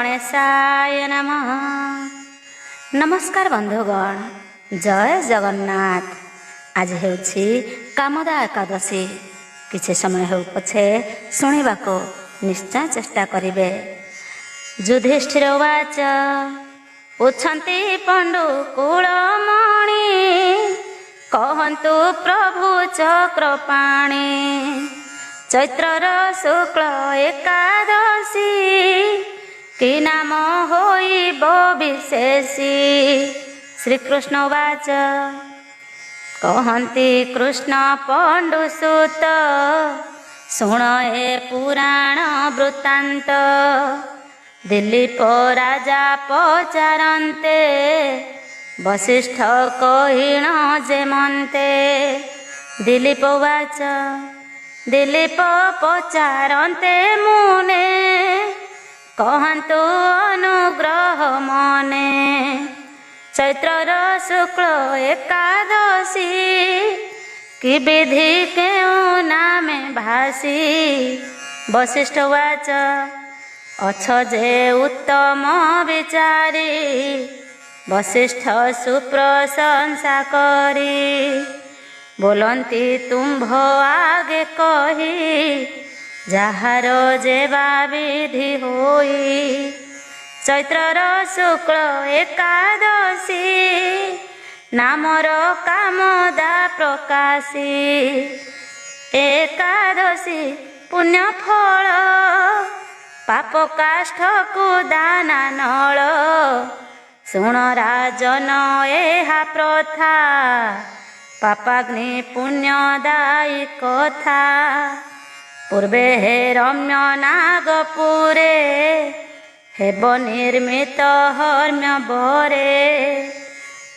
गणेशाय नमः। नमस्कार बंधुगण, जय जगन्नाथ। आज हेउछि कामदा एकादशी। किछि समय हेउ पछे शुणिबाको निश्चय चेष्टा करिवे। युधिष्ठिर उवाच उछन्ति पंडु कुलमणि कहन्तु प्रभु चक्रपाणि चैत्रर शुक्ल एकादशी कि नाम होइब विशेषी। श्रीकृष्ण उवाच कहन्ति कृष्ण पंडुसुत शुण ए पुराण वृत्तान्त। दिलीप राजा पचारन्ते वसिष्ठ कहिण जेमन्ते। दिलीप उवाच दिलीप पचारन्ते मुने कहन्तु अनुग्रह मने। चैत्रर शुक्ल एकादशी कि विधि केउ नामे भासी। वसिष्ठ उवाच अछ जे उत्तम विचारी वसिष्ठ सुप्रशंसा करी। बोलन्ति तुम्भ आगे कही जाहार जेबा विधि होई। चैत्रर शुक्ल एकादशी नामर कामदा प्रकाशी। एकादशी पुण्य फल पाप काष्ठ को दाना नल। शुण राजन एहा प्रथा पापाग्नि पुण्यदायी कथा। पूर्वे हे रम्य नागपुरे हेब निर्मित हर्म्य बरे।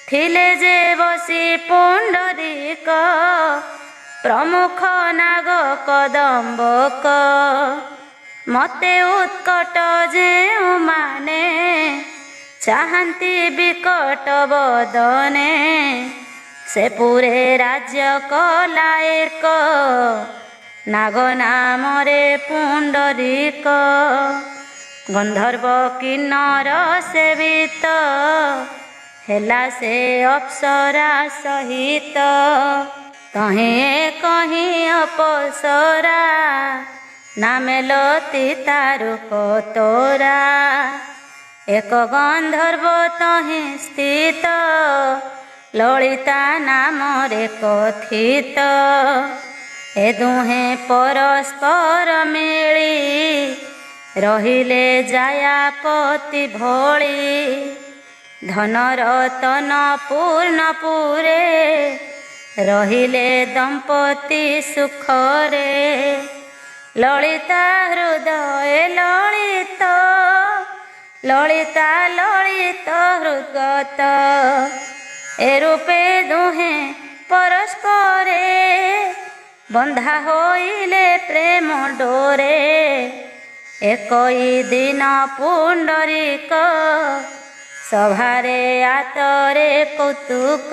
थिले जे बसी पुंडरीक प्रमुख नाग कदम्बक। मते उत्कट जेउ माने चाहन्ति विकट बदने। से पुरे राज्य कला एक नाग नामरे पुंडरीक। गंधर्व किन्नर सेवित हेला से अप्सरा सहित। तहीं कहीं अपसरा नामेलती तारुक तोरा। एक गंधर्व तहीं स्थित ललिता नामरे कथित। ए दुहे परस्पर मिली रहिले जायापति भोली। धन रतन पूर्णपुरे रहिले दंपति सुखरे। ललिता हृदय ललित ललिता ललित हृदगत। ए रूपे दुहे परस्परे बंधा होइले प्रेम डोरे। एकई दिन पुंडरीक सभारे आतरे कौतुक।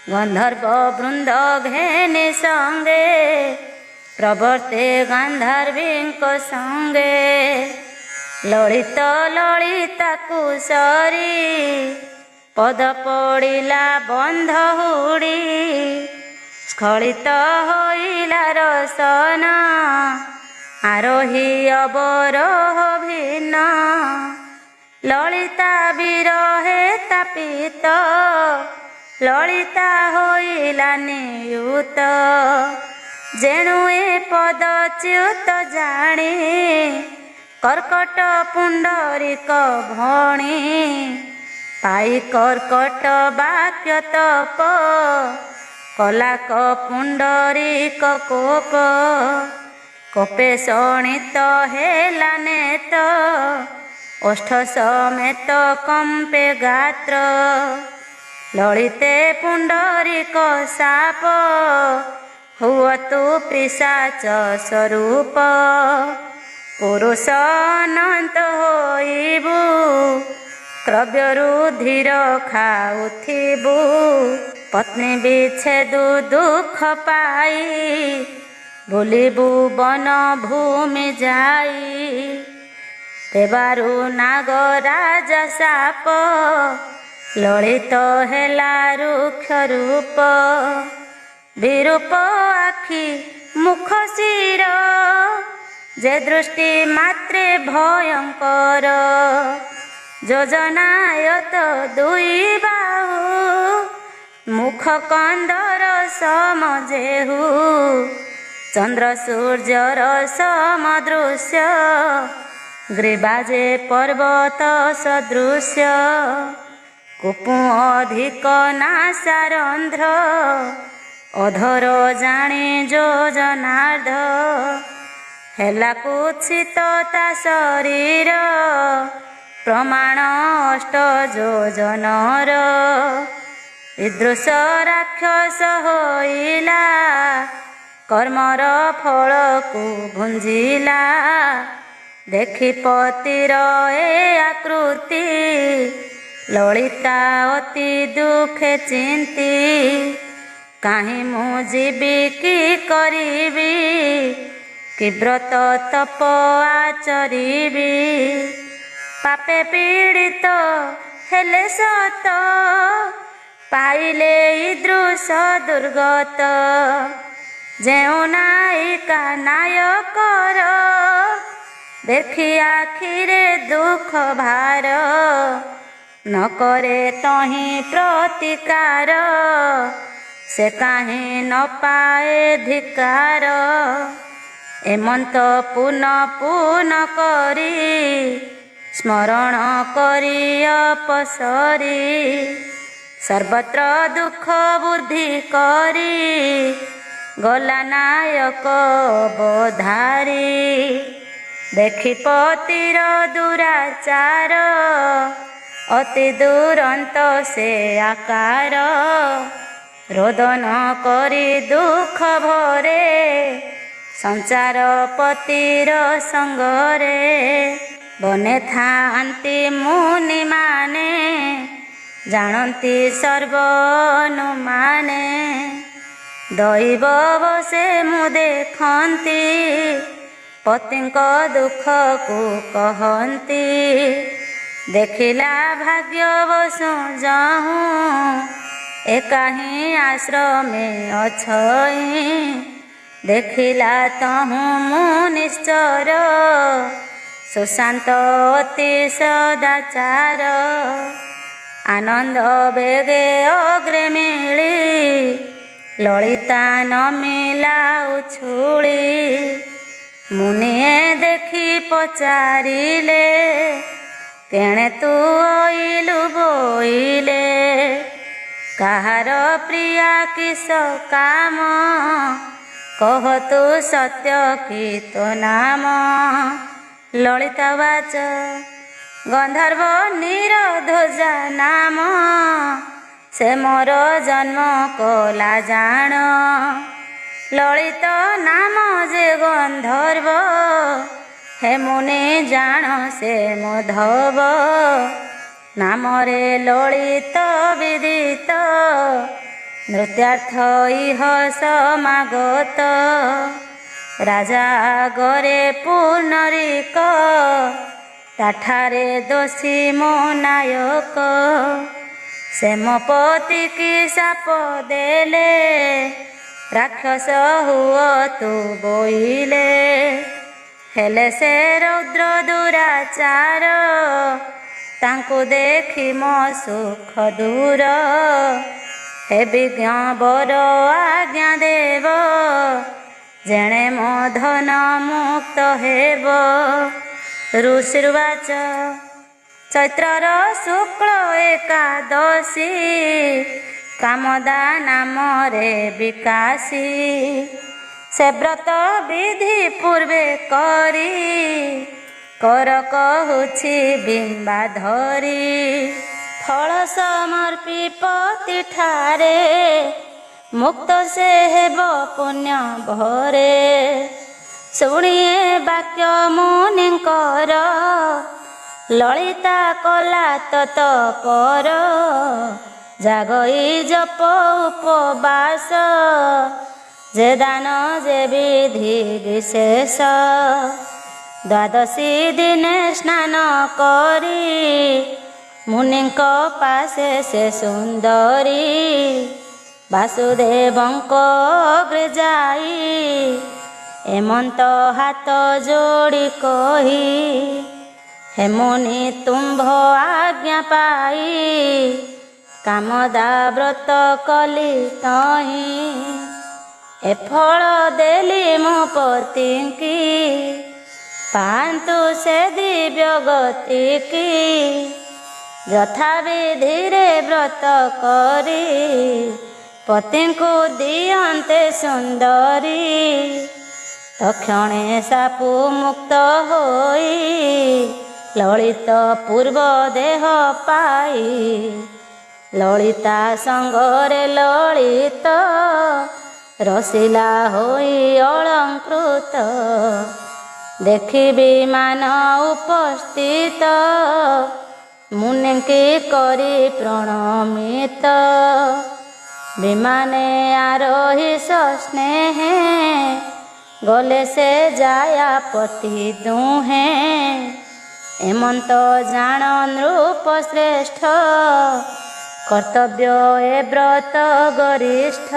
गंधर्व वृंद घेने संगे प्रवर्ते गांधार्वींक संगे। ललित ललिता कुसरी पद पड़िला बंध हुड़ी। स्खलित होइला रसन आरोही अवरोह भिन्न। ललिता विरहे तापित ललिता होइला नियुत। जेणु ए पदच्युत जानी कर्कट पुंडरीक भणी। पाई कर्कट वाक्य तप कलाक पुंडरीक कोप। कोपे शोणित हेला नेत ओष्ठ समेत कंपे गात्र। ललिते पुंडरीक साप हुअतु पिशाच स्वरूप। पुरुष अनंत होइबु क्रव्य रुधिर खाउथिबु। पत्नी विच्छेदु दुख पाई भूलिबु वन भूमि जाई। ଦେବାରୁ ନାଗରାଜା ସାପ ଲଳିତ ହେଲା ରୁକ୍ଷ ରୂପ ବିରୂପ ଆଖି ମୁଖ ଶିର ଯେ ଦୃଷ୍ଟି ମାତ୍ରେ ଭୟଙ୍କର ଯୋଜନାୟତ ଦୁଇ ବାହୁ ମୁଖ କନ୍ଦର ସମଜେହୁ ଚନ୍ଦ୍ର ସୂର୍ଯ୍ୟର ସମଦୃଶ୍ୟ ଗ୍ରୀବା ଯେ ପର୍ବତ ସଦୃଶ୍ୟ କୁପୁ ଅଧିକ ନାସାରନ୍ଧ୍ର ଅଧର ଜାଣି ଯୋଜନାର୍ଦ୍ଧ ହେଲା କୁତ୍ସିତ ତା ଶରୀର ପ୍ରମାଣ ଅଷ୍ଟ ଯୋଜନର ଇଦୃଶ ରାକ୍ଷସ ହୋଇଲା କର୍ମର ଫଳକୁ ଭୁଞ୍ଜିଲା ଦେଖି ପତିର ଏ ଆକୃତି ଲଳିତା ଅତି ଦୁଃଖେ ଚିନ୍ତି କାହିଁ ମୁଁ ଯିବି କି କରିବି କି ବ୍ରତ ତପ ଆଚରିବି ପାପେ ପୀଡ଼ିତ ହେଲେ ସତ ପାଇଲେ ଇଦୃଶ ଦୁର୍ଗତ ଯେଉଁ ନାୟିକା ନାୟକର ଦେଖି ଆଖିରେ ଦୁଃଖ ଭାର ନ କରେ ତହିଁ ପ୍ରତିକାର ସେ କାହିଁ ନ ପାଏ ଧିକାର ଏମନ୍ତ ପୁନ ପୁନ କରି ସ୍ମରଣ କରି ଅପସରି ସର୍ବତ୍ର ଦୁଃଖ ବୁଦ୍ଧି କରି ଗଲା ନାୟକ ଅବଧାରୀ ଦେଖି ପତିର ଦୁରାଚାର ଅତି ଦୁରନ୍ତ ସେ ଆକାର ରୋଦନ କରି ଦୁଃଖ ଭରେ ସଂସାର ପତିର ସଙ୍ଗରେ ବନେ ଥାନ୍ତି ମୁନିମାନେ ଜାଣନ୍ତି ସର୍ବନୁମାନେ ଦୈବ ବସେ ମୁଁ ଦେଖନ୍ତି ପତିଙ୍କ ଦୁଃଖକୁ କହନ୍ତି ଦେଖିଲା ଭାଗ୍ୟ ବସୁ ଯହୁଁ ଏକାହିଁ ଆଶ୍ରମେ ଅଛଇ ଦେଖିଲା ତହୁଁ ମୁଁ ନିଶ୍ଚର ସୁଶାନ୍ତ ଅତି ସଦାଚାର ଆନନ୍ଦ ବେଗେ ଅଗ୍ରେ ମିଳି ଲଳିତା ନମିଲା ଉଛୁଳି ମୁନିଏ ଦେଖି ପଚାରିଲେ କେଣେ ତୁ ଅଇଲୁ ବୋଇଲେ କାହାର ପ୍ରିୟା କିସ କାମ କହ ତୁ ସତ୍ୟ କି ତୋ ନାମ ଲଳିତା ବାଚ ଗନ୍ଧର୍ବ ନିରଧ୍ୱଜା ନାମ ସେ ମୋର ଜନ୍ମ କଲା ଜାଣ ଲଳିତ ନାମ ଯେ ଗନ୍ଧର୍ବ ହେ ମୁନି ଜାଣ ସେ ମଧବ ନାମରେ ଲଳିତ ବିଦିତ ନୃତ୍ୟାର୍ଥ ଇହ ସମାଗତ ରାଜା ଗରେ ପୁନରିକ ତାଠାରେ ଦୋଷୀ ମୋ ନାୟକ ସେ ମୋ ପତି କି ସାପ ଦେଲେ ରାକ୍ଷସ ହୁଅ ତୁ ବୋଇଲେ ହେଲେ ସେ ରୌଦ୍ର ଦୁରାଚାର ତାଙ୍କୁ ଦେଖି ମୋ ସୁଖ ଦୂର ହେ ବିଜ୍ଞ ବର ଆଜ୍ଞା ଦେବ ଜଣେ ମୋ ଧନ ମୁକ୍ତ ହେବ ଋଷିର୍ବାଚ ଚୈତ୍ରର ଶୁକ୍ଳ ଏକାଦଶୀ କାମଦା ନାମରେ ବିକାଶୀ ସେ ବ୍ରତ ବିଧି ପୂର୍ବେ କରି କର କହୁଛି ବିମ୍ବାଧରି ଫଳ ସମର୍ପି ପତି ଠାରେ ମୁକ୍ତ ସେ ହେବ ପୁଣ୍ୟ ଭରେ ଶୁଣିଏ ବାକ୍ୟ ମୁନିଙ୍କର ଲଳିତା କଲା ତତପର ଜାଗଇ ଜପ ଉପବାସ ଯେ ଦାନ ଯେ ବିଧି ବିଶେଷ ଦ୍ୱାଦଶୀ ଦିନେ ସ୍ନାନ କରି ମୁନିଙ୍କ ପାଶେ ସେ ସୁନ୍ଦରୀ ବାସୁଦେବଙ୍କ ଅଗ୍ରେ ଯାଇ ଏମନ୍ତ ହାତ ଯୋଡ଼ି କହି ହେ ମୁନି ତୁମ୍ଭ ଆଜ୍ଞା ପାଇ କାମଦା ବ୍ରତ କଲି ତହିଁ ଏ ଫଳ ଦେଲି ମୋ ପତିଙ୍କି ପାଆନ୍ତୁ ସେ ଦିବ୍ୟ ଗତିକି ଯଥାବିଧିରେ ବ୍ରତ କରି ପତିଙ୍କୁ ଦିଅନ୍ତେ ସୁନ୍ଦରୀ ତକ୍ଷଣେ ସାପୁ ମୁକ୍ତ ହୋଇ ଲଳିତ ପୂର୍ବ ଦେହ ପାଇ ଲଳିତା ସଙ୍ଗରେ ଲଳିତ ରସିଲା ହୋଇ ଅଳଙ୍କୃତ ଦେଖି ବିମାନ ଉପସ୍ଥିତ ମୁନିଙ୍କି କରି ପ୍ରଣମିତ ବିମାନେ ଆରୋହି ସ୍ନେହେ ଗଲେ ସେ ଯାୟାପତି ଦୁହେଁ ଏମନ୍ତ ଜାଣ ନୃପ ଶ୍ରେଷ୍ଠ କର୍ତ୍ତବ୍ୟ ଏ ବ୍ରତ ଗରିଷ୍ଠ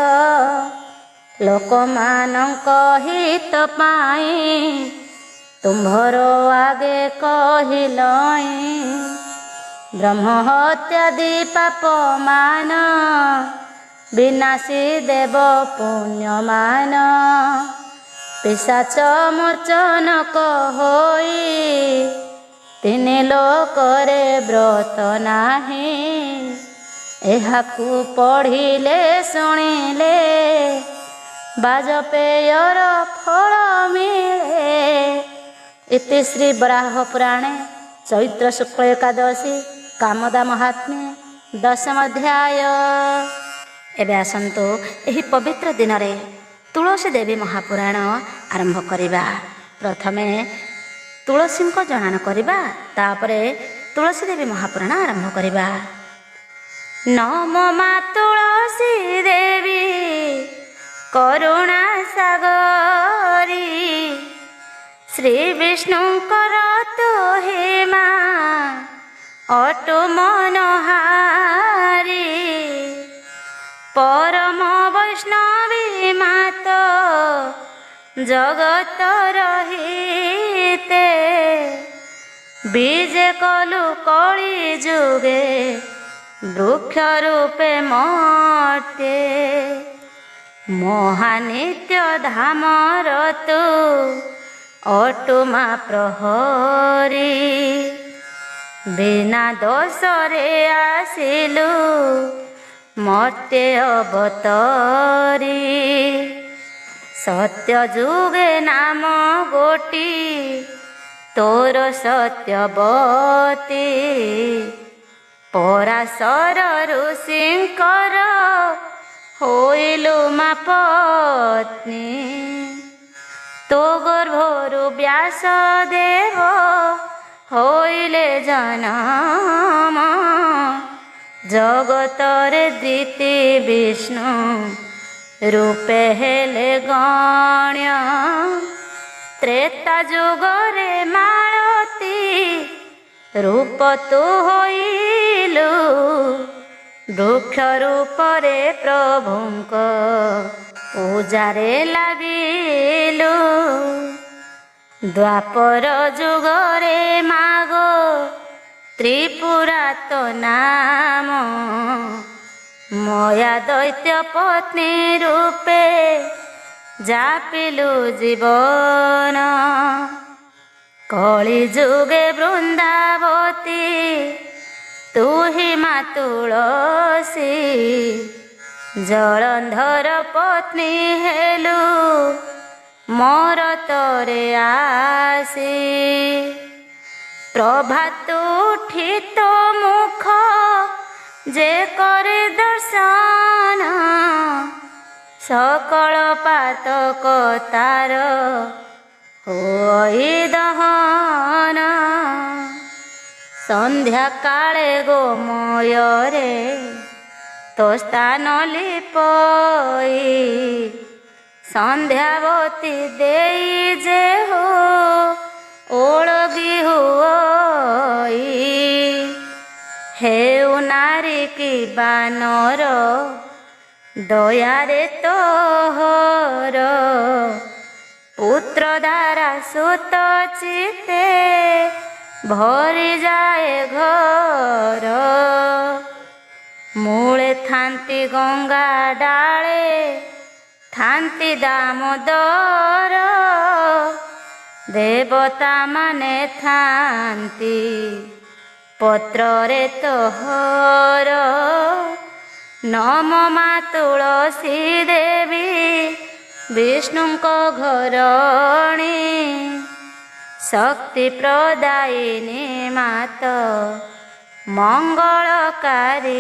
ଲୋକମାନଙ୍କ ହିତ ପାଇଁ ତୁମ୍ଭର ଆଗେ କହିଲଇଁ ବ୍ରହ୍ମହତ୍ୟାଦି ପାପମାନ ବିନାଶୀ ଦେବ ପୁଣ୍ୟମାନ ପିଶାଚ ମୋଚନକ ହୋଇ ତିନି ଲୋକରେ ବ୍ରତ ନାହିଁ ଏହାକୁ ପଢ଼ିଲେ ଶୁଣିଲେ ବାଜପେୟର ଫଳ ମିଳେ। ଇତି ଶ୍ରୀ ବରାହ ପୁରାଣେ ଚୈତ୍ର ଶୁକ୍ଳ ଏକାଦଶୀ କାମଦା ମହାତ୍ମ୍ୟେ ଦଶମ ଅଧ୍ୟାୟ। ଏବେ ଆସନ୍ତୁ ଏହି ପବିତ୍ର ଦିନରେ ତୁଳସୀ ଦେବୀ ମହାପୁରାଣ ଆରମ୍ଭ କରିବା। ପ୍ରଥମେ ତୁଳସୀଙ୍କ ଜଣାଣ କରିବା, ତାପରେ ତୁଳସୀ ଦେବୀ ମହାପୁରାଣ ଆରମ୍ଭ କରିବା। ନମୋ ମା ତୁଳସୀ ଦେବୀ କରୁଣା ସାଗରୀ ଶ୍ରୀ ବିଷ୍ଣୁଙ୍କର ତୁ ହେ ମା ଅଟୁ ମନହାରୀ ପରମ ବୈଷ୍ଣବୀ ମାତ ଜଗତ ରହିତେ ବିଜେ କଲୁ କଳି ଯୁগে ବୃକ୍ଷ ରୂପେ ମର୍ତ୍ତେ ମହାନିତ୍ୟ ଧାମର ତୁ ଅଟୁ ମା ପ୍ରହରୀ ବିନା ଦୋଷରେ ଆସିଲୁ ମର୍ତ୍ତେ ଅବତରୀ ସତ୍ୟ ଯୁଗେ ନାମ ଗୋଟି ତୋର ସତ୍ୟବତୀ ପରାଶର ଋଷିଙ୍କର ହୋଇଲୁ ମା ପତ୍ନୀ ତୋ ଗର୍ଭରୁ ବ୍ୟାସ ଦେବ ହୋଇଲେ ଜନମ ଜଗତରେ ଦ୍ୱିତୀୟ ବିଷ୍ଣୁ ରୂପେ ହେଲେ ଗଣ୍ୟ ତ୍ରେତା ଯୁଗରେ ମାଳତୀ ରୂପ ତୁ ହୋଇଲୁ ବୃକ୍ଷ ରୂପରେ ପ୍ରଭୁଙ୍କ ପୂଜାରେ ଲାଗିଲୁ ଦ୍ୱାପର ଯୁଗରେ ମାଗ ତ୍ରିପୁରା ତୋ ନାମ ମୟା ଦୈତ୍ୟ ପତ୍ନୀ ରୂପେ ଜାପିଲୁ ଜୀବନ କଳି ଯୁଗେ ବୃନ୍ଦାବତୀ ତୁ ହି ମା ତୁଳସୀ ଜଳନ୍ଧର ପତ୍ନୀ ହେଲୁ ମୋର ତୋରେ ଆସି ପ୍ରଭାତ ଉଠିତ ମୁଖ ଯେ করে ଦର୍ଶନ সকল পাতক তার ହୋଇ ଦହନ ସନ୍ଧ୍ୟା କାଳେ ଗୋମୟରେ ତୋ ସ୍ଥାନ ଲିପଇ ସନ୍ଧ୍ୟାବତୀ ଦେଇ ଯେ ହୋ ଓଳଗି ହୁଅଇ ହେଉ ନାରୀ କି ବାନର ଦୟାରେ ତୋହର ପୁତ୍ର ଦ୍ୱାରା ସୁତ ଚିତେ ଭରି ଯାଏ ଘର ମୂଳେ ଥାନ୍ତି ଗଙ୍ଗା ଡାଳେ ଥାନ୍ତି ଦାମୋଦର ଦେବତା ମାନେ ଥାନ୍ତି ପତ୍ରରେ ତୋହର ନମ ମା ତୁଳସୀ ଦେବୀ ବିଷ୍ଣୁଙ୍କ ଘରଣୀ ଶକ୍ତି ପ୍ରଦାୟିନୀ ମାତ ମଙ୍ଗଳକାରିଣୀ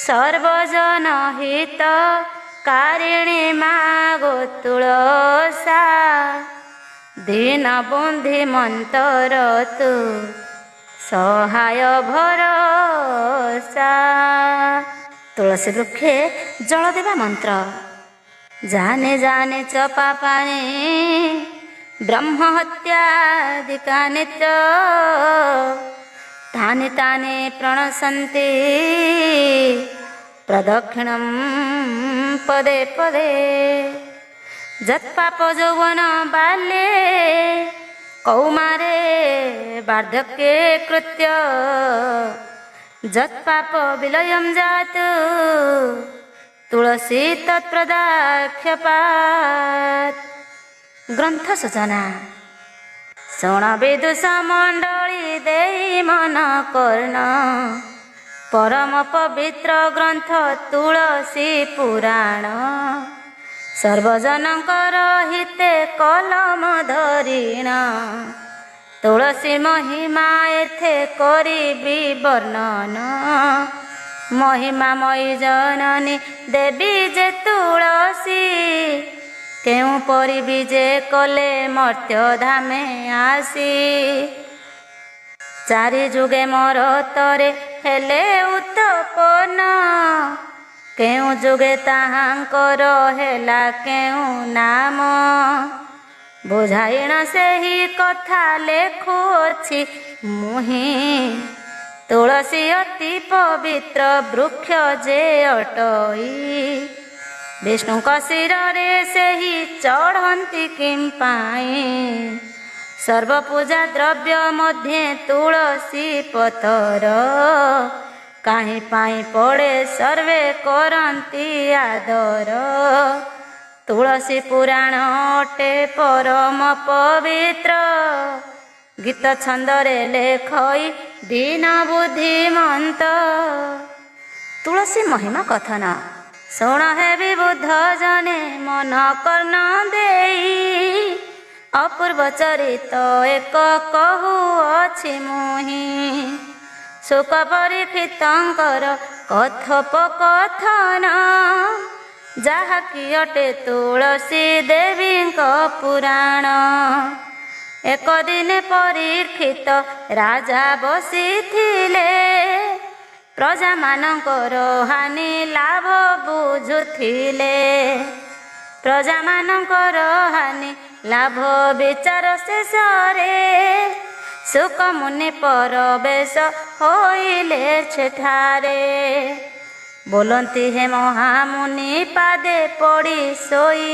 ସର୍ବଜନ ହିତକାରିଣୀ ମା ଗୋ ତୁଳସା ଦୀନ ବନ୍ଧି ମନ୍ତର ତୁ ସହାୟ ଭରସା। ତୁଳସୀ ବୃକ୍ଷେ ଜଳ ଦେବା ମନ୍ତ୍ର। ଜାନେ ଜାନେ ଚପା ପାଣି ବ୍ରହ୍ମ ହତ୍ୟାଦିକା ନିତ୍ୟ ତାନି ତାନି ପ୍ରଣଶନ୍ତି ପ୍ରଦକ୍ଷିଣଂ ପଦେ ପଦେ ଯତ୍ପାପ ଯୌବନ ବାଲ୍ୟେ କୌମାରେ ବାର୍ଦ୍ଧକ୍ये କୃତ୍ୟ ଯତ୍ପାପ ବିଲୟଂ ଜାତୁ ତୁଳସୀ ତତ୍ପ୍ରଦାକ୍ଷପାତ୍। ଗ୍ରନ୍ଥ ସୂଚନା। ଶୁଣ ବିଦୁଷ ମଣ୍ଡଳୀ ଦେଇ ମନ କର୍ଣ୍ଣ ପରମ ପବିତ୍ର ଗ୍ରନ୍ଥ ତୁଳସୀ ପୁରାଣ ସର୍ବଜନଙ୍କର ହିତେ କଲମ ଧରିଣ ତୁଳସୀ ମହିମା ଏଥେ କରିବି ବର୍ଣ୍ଣନ ମହିମାମୟୀ ଜନନୀ ଦେବୀ ଯେ ତୁଳସୀ କେଉଁ ପରିବି ଯେ କଲେ ମର୍ତ୍ୟ ଧାମେ ଆସି ଚାରି ଯୁଗେ ମୋର ତରେ ହେଲେ ଉତ୍ତପନ କେଉଁ ଯୁଗେ ତାହାଙ୍କର ହେଲା କେଉଁ ନାମ ବୁଝାଇଣ ସେହି କଥା ଲେଖୁଅଛି ମୁହିଁ ତୁଳସୀ ଅତି ପବିତ୍ର ବୃକ୍ଷ ଯେ ଅଟଇ ବିଷ୍ଣୁଙ୍କ ଶିରରେ ସେହି ଚଢ଼ନ୍ତି କିମ୍ ପାଇଁ ସର୍ବପୂଜା ଦ୍ରବ୍ୟ ମଧ୍ୟେ ତୁଳସୀ ପତର କାହିଁ ପାଇଁ ପଡ଼େ ସର୍ବେ କରନ୍ତି ଆଦର ତୁଳସୀ ପୁରାଣ ଅଟେ ପରମ ପବିତ୍ର ଗୀତ ଛନ୍ଦରେ ଲେଖଇ ଦୀନ ବୁଦ୍ଧିମନ୍ତ। ତୁଳସୀ ମହିମା କଥନ। ଶୁଣ ହେବି ବୁଦ୍ଧ ଜନେ ମନ କର୍ଣ୍ଣ ଦେଇ ଅପୂର୍ବ ଚରିତ ଏକ କହୁଅଛି ମୁହିଁ ଶୁକ ପରୀକ୍ଷିତଙ୍କର କଥୋପକଥନ ଯାହାକି ଅଟେ ତୁଳସୀ ଦେବୀଙ୍କ ପୁରାଣ। ଏକ ଦିନେ ପରୀକ୍ଷିତ ରାଜା ବସିଥିଲେ ପ୍ରଜାମାନଙ୍କର ହାନି ଲାଭ ବୁଝୁଥିଲେ ପ୍ରଜାମାନଙ୍କର ହାନି ଲାଭ ବିଚାର ଶେଷରେ ଶୁକ ମୁନି ପରବେଶ ହୋଇଲେ ସେଠାରେ ବୋଲନ୍ତି ହେ ମହାମୁନି ପାଦେ ପଡ଼ି ଶୋଇ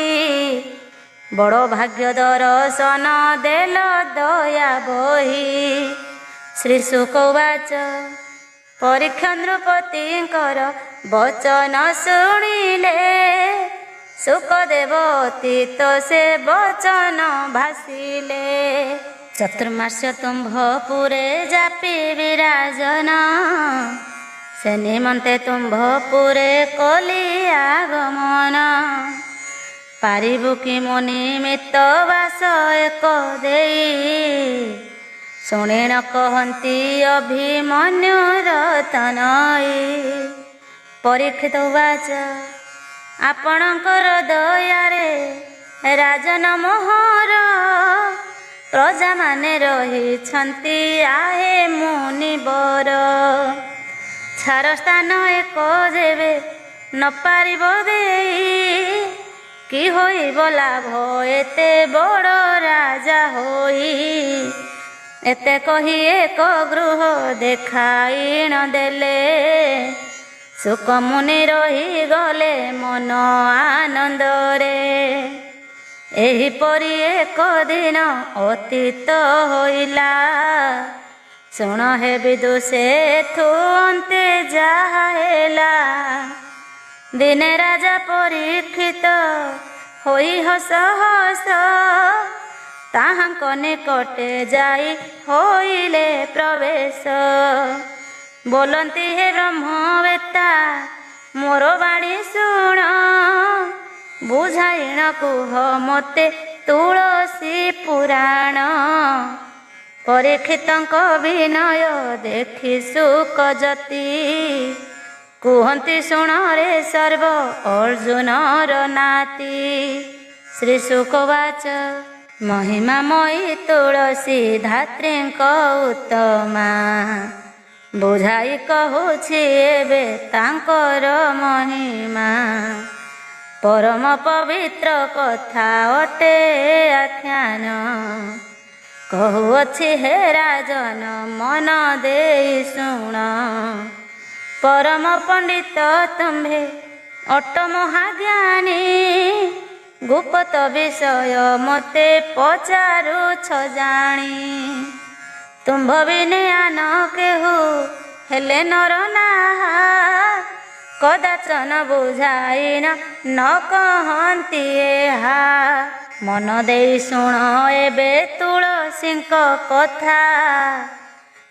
ବଡ଼ ଭାଗ୍ୟ ଦର୍ଶନ ଦେଲ ଦୟା ବହି ଶ୍ରୀ ଶୁକ ଉବାଚ ପରୀକ୍ଷା ନୃପତିଙ୍କର ବଚନ ଶୁଣିଲେ ଶୁକଦେବ ଅତୀତ ସେ ବଚନ ଭାସିଲେ ଚତୁର୍ମାସ୍ୟ ତୁମ୍ଭପୁରେ ଜାପି ବିରାଜନ ସେ ନିମନ୍ତେ ତୁମ୍ଭପୁରେ କଲି ଆଗମନ ପାରିବୁ କି ମୋ ନିମିତ୍ତ ବାସ ଏକ ଦେଇ ଶୁଣିଣ କହନ୍ତି ଅଭିମନ୍ୟୁ ରତନଇ ପରୀକ୍ଷିତ ଉବାଚ ଆପଣଙ୍କର ଦୟାରେ ରାଜନ ମୋହର ପ୍ରଜାମାନେ ରହିଛନ୍ତି ଆହେ ମୁନିବର ଛାର ସ୍ଥାନ ଏକ ଯେବେ ନ ପାରିବ ଦେଇ କି ହୋଇବ ଲାଭ ଏତେ ବଡ଼ ରାଜା ହୋଇ। ଏତେ କହି ଏକ ଗୃହ ଦେଖାଇଣ ଦେଲେ, ସୁକମୁନି ରହିଗଲେ ମନ ଆନନ୍ଦରେ। ଏହିପରି ଏକ ଦିନ ଅତୀତ ହୋଇଲା, ଶୁଣ ହେ ବିଦୁଷୀ ଏଥୁ ଅନ୍ତେ ଯାହା ହେଲା। ଦିନେ ରାଜା ପରୀକ୍ଷିତ ହୋଇ ହସ ହସ, ତାହାଙ୍କ ନିକଟେ ଯାଇ ହୋଇଲେ ପ୍ରବେଶ। ବୋଲନ୍ତି ହେ ବ୍ରହ୍ମବେତ୍ତା ମୋର ବାଣୀ ଶୁଣ, ବୁଝାଇଣ କୁହ ମୋତେ ତୁଳସୀ ପୁରାଣ। ପରୀକ୍ଷିତଙ୍କ ବିନୟ ଦେଖି ଶୁକଯତି, କୁହନ୍ତି ଶୁଣ ରେ ସର୍ବ ଅର୍ଜୁନର ନାତି। ଶ୍ରୀ ଶୁକବାଚ ମହିମାମୟୀ ତୁଳସୀ ଧାତ୍ରୀଙ୍କ ଉତ୍ତମା, ବୁଝାଇ କହୁଛି ଏବେ ତାଙ୍କର ମହିମା। ପରମ ପବିତ୍ର କଥା ଅଟେ ଆଖ୍ୟାନ, କହୁଅଛି ହେ ରାଜନ ମନ ଦେଇ ଶୁଣ। ପରମ ପଣ୍ଡିତ ତୁମ୍ଭେ ଅଟ ମହାଜ୍ଞାନୀ, ଗୁପ୍ତ ବିଷୟ ମୋତେ ପଚାରୁଛ ଜାଣି। ତୁମ୍ଭ ବିନେ ଆନ କେହୁ ହେଲେ ନର ନାହା, କଦାଚନ ବୁଝାଇନ ନ କହନ୍ତି ଏହା। ମନ ଦେଇ ଶୁଣ ଏବେ ତୁଳସୀଙ୍କ କଥା,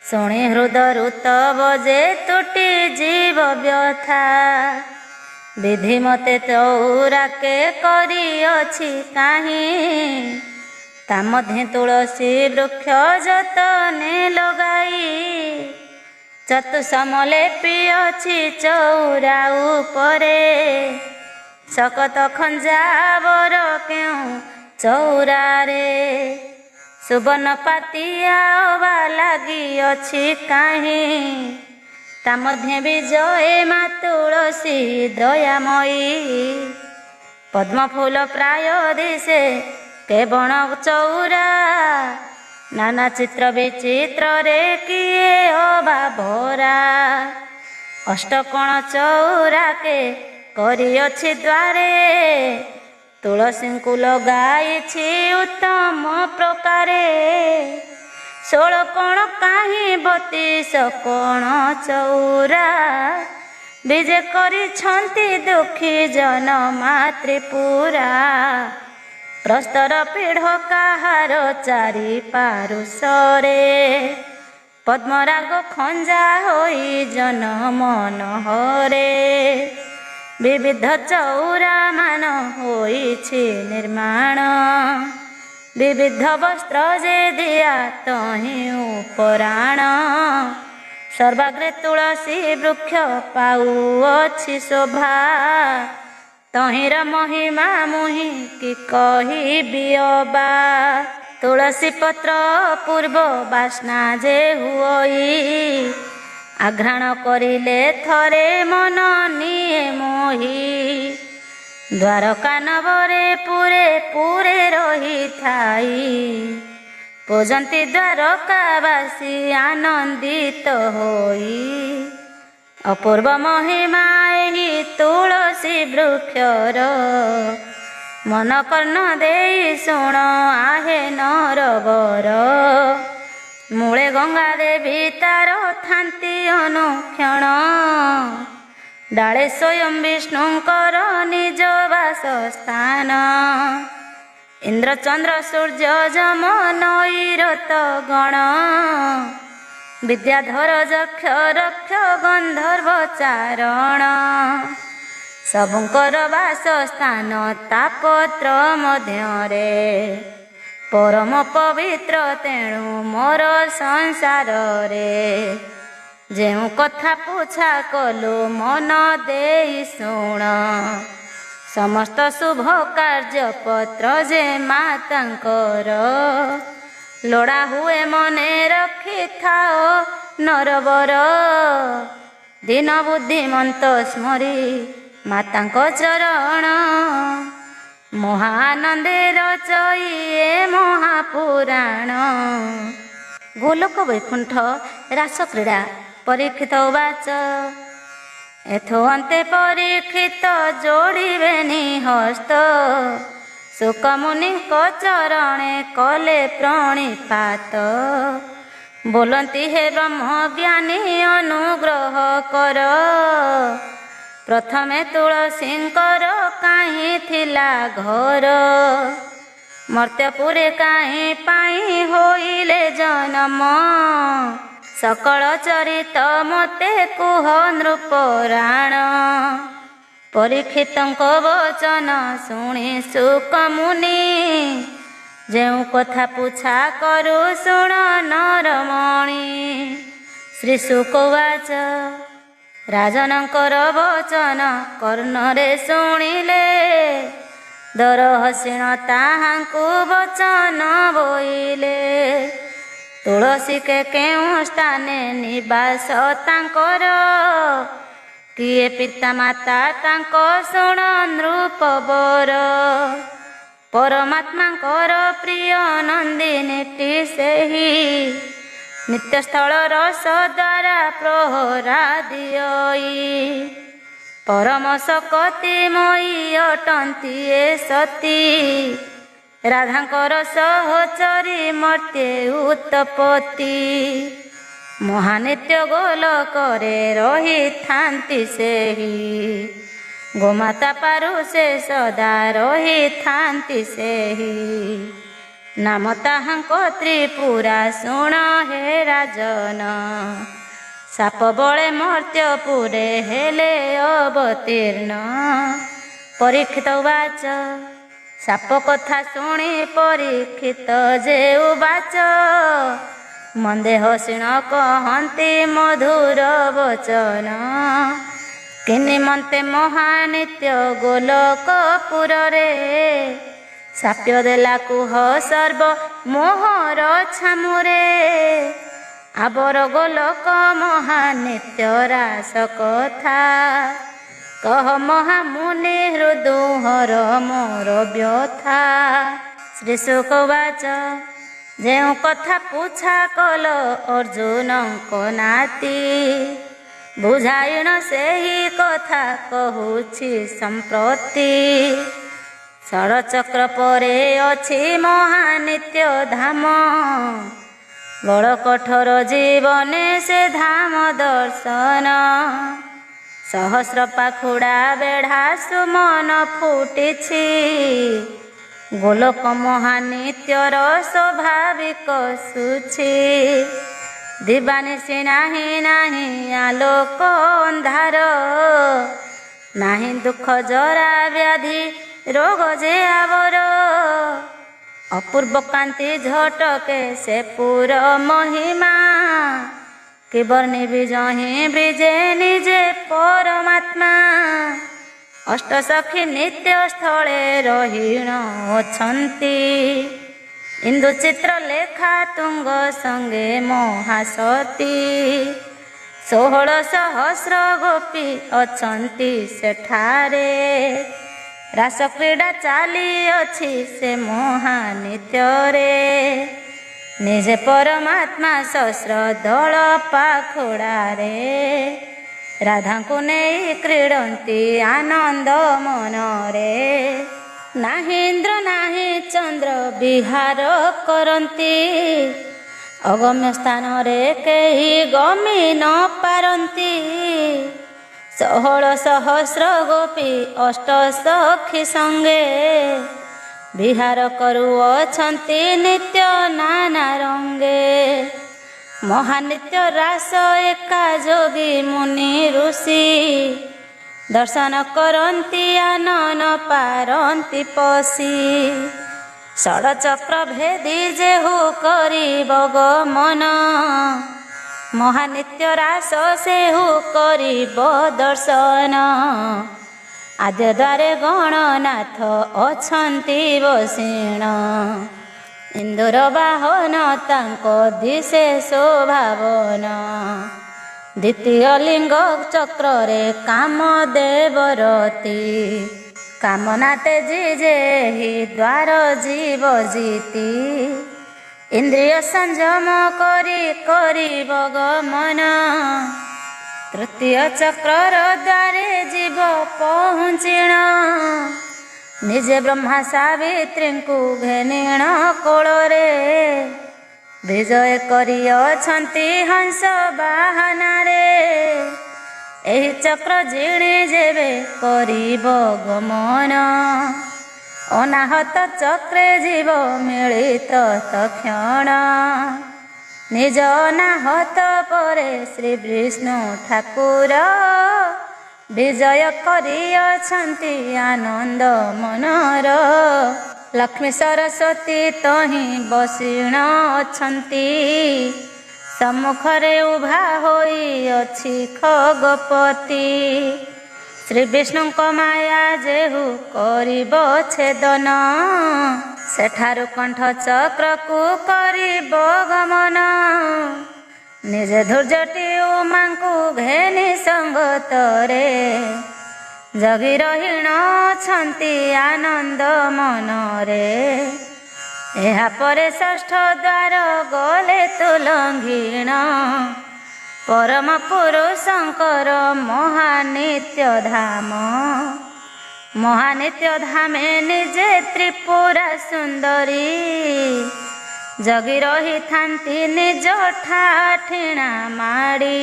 ଶୁଣି ହୃଦରୁ ତବ ଯେ ତୁଟି ଯିବ ବ୍ୟଥା। ବିଧି ମତେ ଚଉରାକେ କରିଅଛି କାହିଁ, ତା ମଧ୍ୟେ ତୁଳସୀ ବୃକ୍ଷ ଯତନେ ଲଗାଇ। ଚତୁସମଲେ ପିଅଛି ଚଉରା ଉପରେ, ଶକତ ଖଞ୍ଜା ବର କେଉଁ ଚଉରାରେ। ସୁବର୍ଣ୍ଣ ପାତିଆ ଅବା ଲାଗିଅଛି କାହିଁ, ତା ମଧ୍ୟେ ବିଜୟ ମା ତୁଳସୀ ଦୟାମୟୀ। ପଦ୍ମ ଫୁଲ ପ୍ରାୟ ଦିଶେ କେବଳ ଚଉରା, ନାନା ଚିତ୍ର ବିଚିତ୍ରରେ କିଏ ଅବା ଭରା। ଅଷ୍ଟକୋଣ ଚଉରାକେ କରିଅଛି ଦ୍ୱାରେ, ତୁଳସୀଙ୍କୁ ଲଗାଇଛି ଉତ୍ତମ ପ୍ରକାରେ। 16 କୋଣ କାହିଁ 32 କୋଣ ଚଉରା, ବିଜେ କରିଛନ୍ତି ଦୁଃଖୀ ଜନ ମାତୃପୁରା। ପ୍ରସ୍ତର ପିଢ଼ କାହାର ଚାରି ପାରୁଷରେ, ପଦ୍ମରାଗ ଖଞ୍ଜା ହୋଇ ଜନ ମନୋହରେ। ବିବିଧ ଚଉରା ମାନ ହୋଇଛି ନିର୍ମାଣ, ବିବିଧ ବସ୍ତ୍ର ଯେ ଦିଆ ତହିଁ ଉପରାଣ। ସର୍ବାଗ୍ରେ ତୁଳସୀ ବୃକ୍ଷ ପାଉଅଛି ଶୋଭା, ତହିଁର ମହିମା ମୁହିଁ କି କହିବି ଅବା। ତୁଳସୀ ପତ୍ର ପୂର୍ବ ବାସ୍ନା ଯେ ହୁଅଇ, ଆଘ୍ରାଣ କରିଲେ ଥରେ ମନ ନିଏ ମୋହି। ଦ୍ୱାରକା ନବରେ ପୁରେ ପୁରେ ରହିଥାଇ, ପୂଜନ୍ତି ଦ୍ୱାରକାବାସୀ ଆନନ୍ଦିତ ହୋଇ। ଅପୂର୍ବ ମହିମା ଏହି ତୁଳସୀ ବୃକ୍ଷର, ମନ କର୍ଣ୍ଣ ଦେଇ ଶୁଣ ଆହେ ନରବର। ମୂଳେ ଗଙ୍ଗା ଦେବୀ ତାର ଥାନ୍ତି ଅନୁକ୍ଷଣ, ଡାଳେ ସ୍ୱୟଂ ବିଷ୍ଣୁଙ୍କର ନିଜ ବାସସ୍ଥାନ। ଇନ୍ଦ୍ର ଚନ୍ଦ୍ର ସୂର୍ଯ୍ୟ ଯମ ନଇରତ ଗଣ, ବିଦ୍ୟାଧର ଯକ୍ଷ ରକ୍ଷ ଗନ୍ଧର୍ବ ଚାରଣ। ସବୁଙ୍କର ବାସସ୍ଥାନ ତାପତ୍ର ମଧ୍ୟରେ, ପରମ ପବିତ୍ର ତେଣୁ ମୋର ସଂସାରରେ। ଯେଉଁ କଥା ପୁଛା କଲୁ ମନ ଦେଇ ଶୁଣ, ସମସ୍ତ ଶୁଭ କାର୍ଯ୍ୟ ପତ୍ର ଯେ ମାତାଙ୍କର। ଲୋଡ଼ା ହୁଏ ମନେ ରଖିଥାଅ ନରବର, ଦିନ ବୁଦ୍ଧିମନ୍ତ ସ୍ମରି ମାତାଙ୍କ ଚରଣ। ମହାନନ୍ଦେ ରଚଇ ଏ ମହାପୁରାଣ। ଗୋଲୋକ ବୈକୁଣ୍ଠ ରାସକ୍ରୀଡ଼ା। ପରୀକ୍ଷିତ ଉବାଚ ଏଥୁ ଅନ୍ତେ ପରୀକ୍ଷିତ ଯୋଡ଼ିବେନି ହସ୍ତ। ଶୁକମୁନିଙ୍କ ଚରଣେ କଲେ ପ୍ରଣିପାତ। ବୋଲନ୍ତି ହେ ବ୍ରହ୍ମଜ୍ଞାନୀ ଅନୁଗ୍ରହ କର। ପ୍ରଥମେ ତୁଳସୀଙ୍କର କାହିଁ ଥିଲା ଘର। ମର୍ତ୍ତ୍ୟପୁରେ କାହିଁ ପାଇଁ ହୋଇଲେ ଜନମ। ସକଳ ଚରିତ ମୋତେ କୁହ ନୃପରାଣ। ପରୀକ୍ଷିତଙ୍କ ବଚନ ଶୁଣି ଶୁକମୁନି ଯେଉଁ କଥା ପୁଛା କରୁ ଶୁଣ ନରମଣି। ଶ୍ରୀ ଶୁକ ଉବାଚ ରାଜନଙ୍କର ବଚନ କର୍ଣ୍ଣରେ ଶୁଣିଲେ। ଦରହସିଣ ତାହାଙ୍କୁ ବଚନ ବୋଇଲେ। ତୁଳସୀକେ କେଉଁ ସ୍ଥାନେ ନିବାସ ତାଙ୍କର। କିଏ ପିତା ମାତା ତାଙ୍କ ଶୁଣ ନୃପବର। ପରମାତ୍ମାଙ୍କର ପ୍ରିୟ ନନ୍ଦିନୀଟି ସେହି। ନିତ୍ୟସ୍ଥଳର ସଦ୍ୱାରା ପ୍ରହରା ଦିଅଇ। ପରମ ଶକତିମୟୀ ଅଟନ୍ତି ଏ ସତୀ। ରାଧାଙ୍କର ସହଚରୀ ମର୍ତ୍ତ୍ୟେ ଉତ୍ପତ୍ତି। ମହାନିତ୍ୟ ଗୋଲକରେ ରହିଥାନ୍ତି ସେହି। ଗୋମାତା ପାରୁ ସେ ସଦା ରହିଥାନ୍ତି ସେହି। ନାମ ତାହାଙ୍କ ତ୍ରିପୁରା ଶୁଣ ହେ ରାଜନ। ସାପ ବଳେ ମର୍ତ୍ତ୍ୟପୁରେ ହେଲେ ଅବତୀର୍ଣ୍ଣ। ପରୀକ୍ଷିତ ଉବାଚ ସାପ କଥା ଶୁଣି ପରୀକ୍ଷିତ ଯେ ଉବାଚ। ମନ୍ଦେ ହସିଣ କହନ୍ତି ମଧୁର ବଚନ। କିନିମନ୍ତେ ମହାନିତ୍ୟ ଗୋଲୋକପୁରରେ। ସାପ୍ୟ ଦେଲା କୁହ ସର୍ବ ମୋହର ଛାମୁରେ। ଆବର ଗୋଲୋକ ମହାନିତ୍ୟ ରାସ କଥା। କହ ମହାମୁନି ହୃଦୁହର ମୋର ବ୍ୟଥା। ଶ୍ରୀ ଶୁକ ଉବାଚ ଯେଉଁ କଥା ପୁଛା କଲ ଅର୍ଜୁନଙ୍କ ନାତି। ବୁଝାଇଣ ସେହି କଥା କହୁଛି ସମ୍ପ୍ରତି। ଷଡ଼ଚକ୍ର ପରେ ଅଛି ମହାନିତ୍ୟ ଧାମ। ବଡ଼ କଠୋର ଜୀବନେ ସେ ଧାମ ଦର୍ଶନ। ସହସ୍ର ପାଖୁଡ଼ା ବେଢ଼ା ସୁମନ ଫୁଟିଛି। ଗୋଲୋକ ମହାନିତ୍ୟର ସ୍ୱାଭାବିକ ଶୁଛି। ଦିବାନିଶି ନାହିଁ ନାହିଁ ଆଲୋକ ଅନ୍ଧାର। ନାହିଁ ଦୁଃଖ ଜରା ବ୍ୟାଧି ରୋଗ ଯେ ଆବର। ଅପୂର୍ବ କାନ୍ତି ଝଟକେ ସେ ପୁର ମହିମା। କି ବର୍ଣ୍ଣିବି ଯହିଁ ବ୍ରିଜେ ନିଜେ ପରମାତ୍ମା। ଅଷ୍ଟସଖୀ ନିତ୍ୟ ସ୍ଥଳେ ରହିଣ ଅଛନ୍ତି। ଇନ୍ଦୁ ଚିତ୍ର ଲେଖା ତୁଙ୍ଗ ସଙ୍ଗେ ମହାସତୀ। 16 ସହସ୍ର ଗୋପୀ ଅଛନ୍ତି ସେଠାରେ। ରାସକ୍ରୀଡ଼ା ଚାଲିଅଛି ସେ ମହାନିତ୍ୟରେ। ନିଜେ ପରମାତ୍ମା ସହସ୍ର ଦଳ ପାଖୁଡ଼ାରେ। ରାଧାଙ୍କୁ ନେଇ କ୍ରୀଡ଼ନ୍ତି ଆନନ୍ଦ ମନରେ। ନାହିଁ ଇନ୍ଦ୍ର ନାହିଁ ଚନ୍ଦ୍ର ବିହାର କରନ୍ତି। ଅଗମ୍ୟ ସ୍ଥାନରେ କେହି ଗମି ନ ପାରନ୍ତି। 16 ସହସ୍ର ଗୋପୀ ଅଷ୍ଟସଖୀ ସଙ୍ଗେ। ବିହାର କରୁଅଛନ୍ତି ନିତ୍ୟ ନାନା ରଙ୍ଗେ। ମହାନିତ୍ୟ ରାସ ଏକା ଯୋଗୀ ମୁନି ଋଷି। ଦର୍ଶନ କରନ୍ତି ଆନନ ପାରନ୍ତି ପଶି। ଷଡ଼ଚକ୍ର ଭେଦି ଯେହୁ କରିବ ଗମନ। ମହାନିତ୍ୟ ରାସ ସେହୁ କରିବ ଦର୍ଶନ। ଆଦ୍ୟ ଦ୍ୱାରେ ଗଣନାଥ ଅଛନ୍ତି ବସିଣ। ଇନ୍ଦୁର ବାହନ ତାଙ୍କ ଦିଶେ ଶୋଭାବନ। ଦ୍ୱିତୀୟ ଲିଙ୍ଗ ଚକ୍ରରେ କାମ ଦେବରତି। କାମନା ତେଜି ଯେହି ଦ୍ୱାର ଜୀବ ଜିତି ଇନ୍ଦ୍ରିୟ ସଂଯମ କରି କରିବ ଗମନ ତୃତୀୟ ଚକ୍ରର ଦ୍ୱାରେ ଯିବ ପହୁଞ୍ଚିଣ ନିଜେ ବ୍ରହ୍ମା ସାବିତ୍ରୀଙ୍କୁ ଘେନିଣ କୋଳରେ ବିଜୟ କରିଅଛନ୍ତି ହଂସ ବାହାନାରେ ଏହି ଚକ୍ର ଜିଣି ଯେବେ କରିବ ଗମନ ଅନାହତ ଚକ୍ରେ ଯିବ ମିଳିତ ତକ୍ଷଣ ନିଜ ଅନାହତ ପରେ ଶ୍ରୀ ବିଷ୍ଣୁ ଠାକୁର ବିଜୟ କରିଅଛନ୍ତି ଆନନ୍ଦ ମନର ଲକ୍ଷ୍ମୀ ସରସ୍ୱତୀ ତହିଁ ବସିଣ ଅଛନ୍ତି ସମ୍ମୁଖରେ ଉଭା ହୋଇଅଛି ଖଗପତି ଶ୍ରୀ ବିଷ୍ଣୁଙ୍କ ମାୟା ଯେହୁ କରିବ ଛେଦନ ସେଠାରୁ କଣ୍ଠ ଚକ୍ରକୁ କରିବ ଗମନ ନିଜେ ଧୈର୍ଯ୍ୟଟି ଉମାଙ୍କୁ ଘେନି ସଙ୍ଗତରେ ଜଗି ରହିଣ ଅଛନ୍ତି ଆନନ୍ଦ ମନରେ ଏହାପରେ ଷଷ୍ଠ ଦ୍ୱାର ଗଲେ ତୁଲଙ୍ଗିଣ ପରମ ପୁରୁଷଙ୍କର ମହାନିତ୍ୟ ଧାମ ମହାନିତ୍ୟ ଧାମେ ନିଜେ ତ୍ରିପୁରା ସୁନ୍ଦରୀ ଜଗି ରହିଥାନ୍ତି ନିଜ ଠାଠିଣା ମାଡ଼ି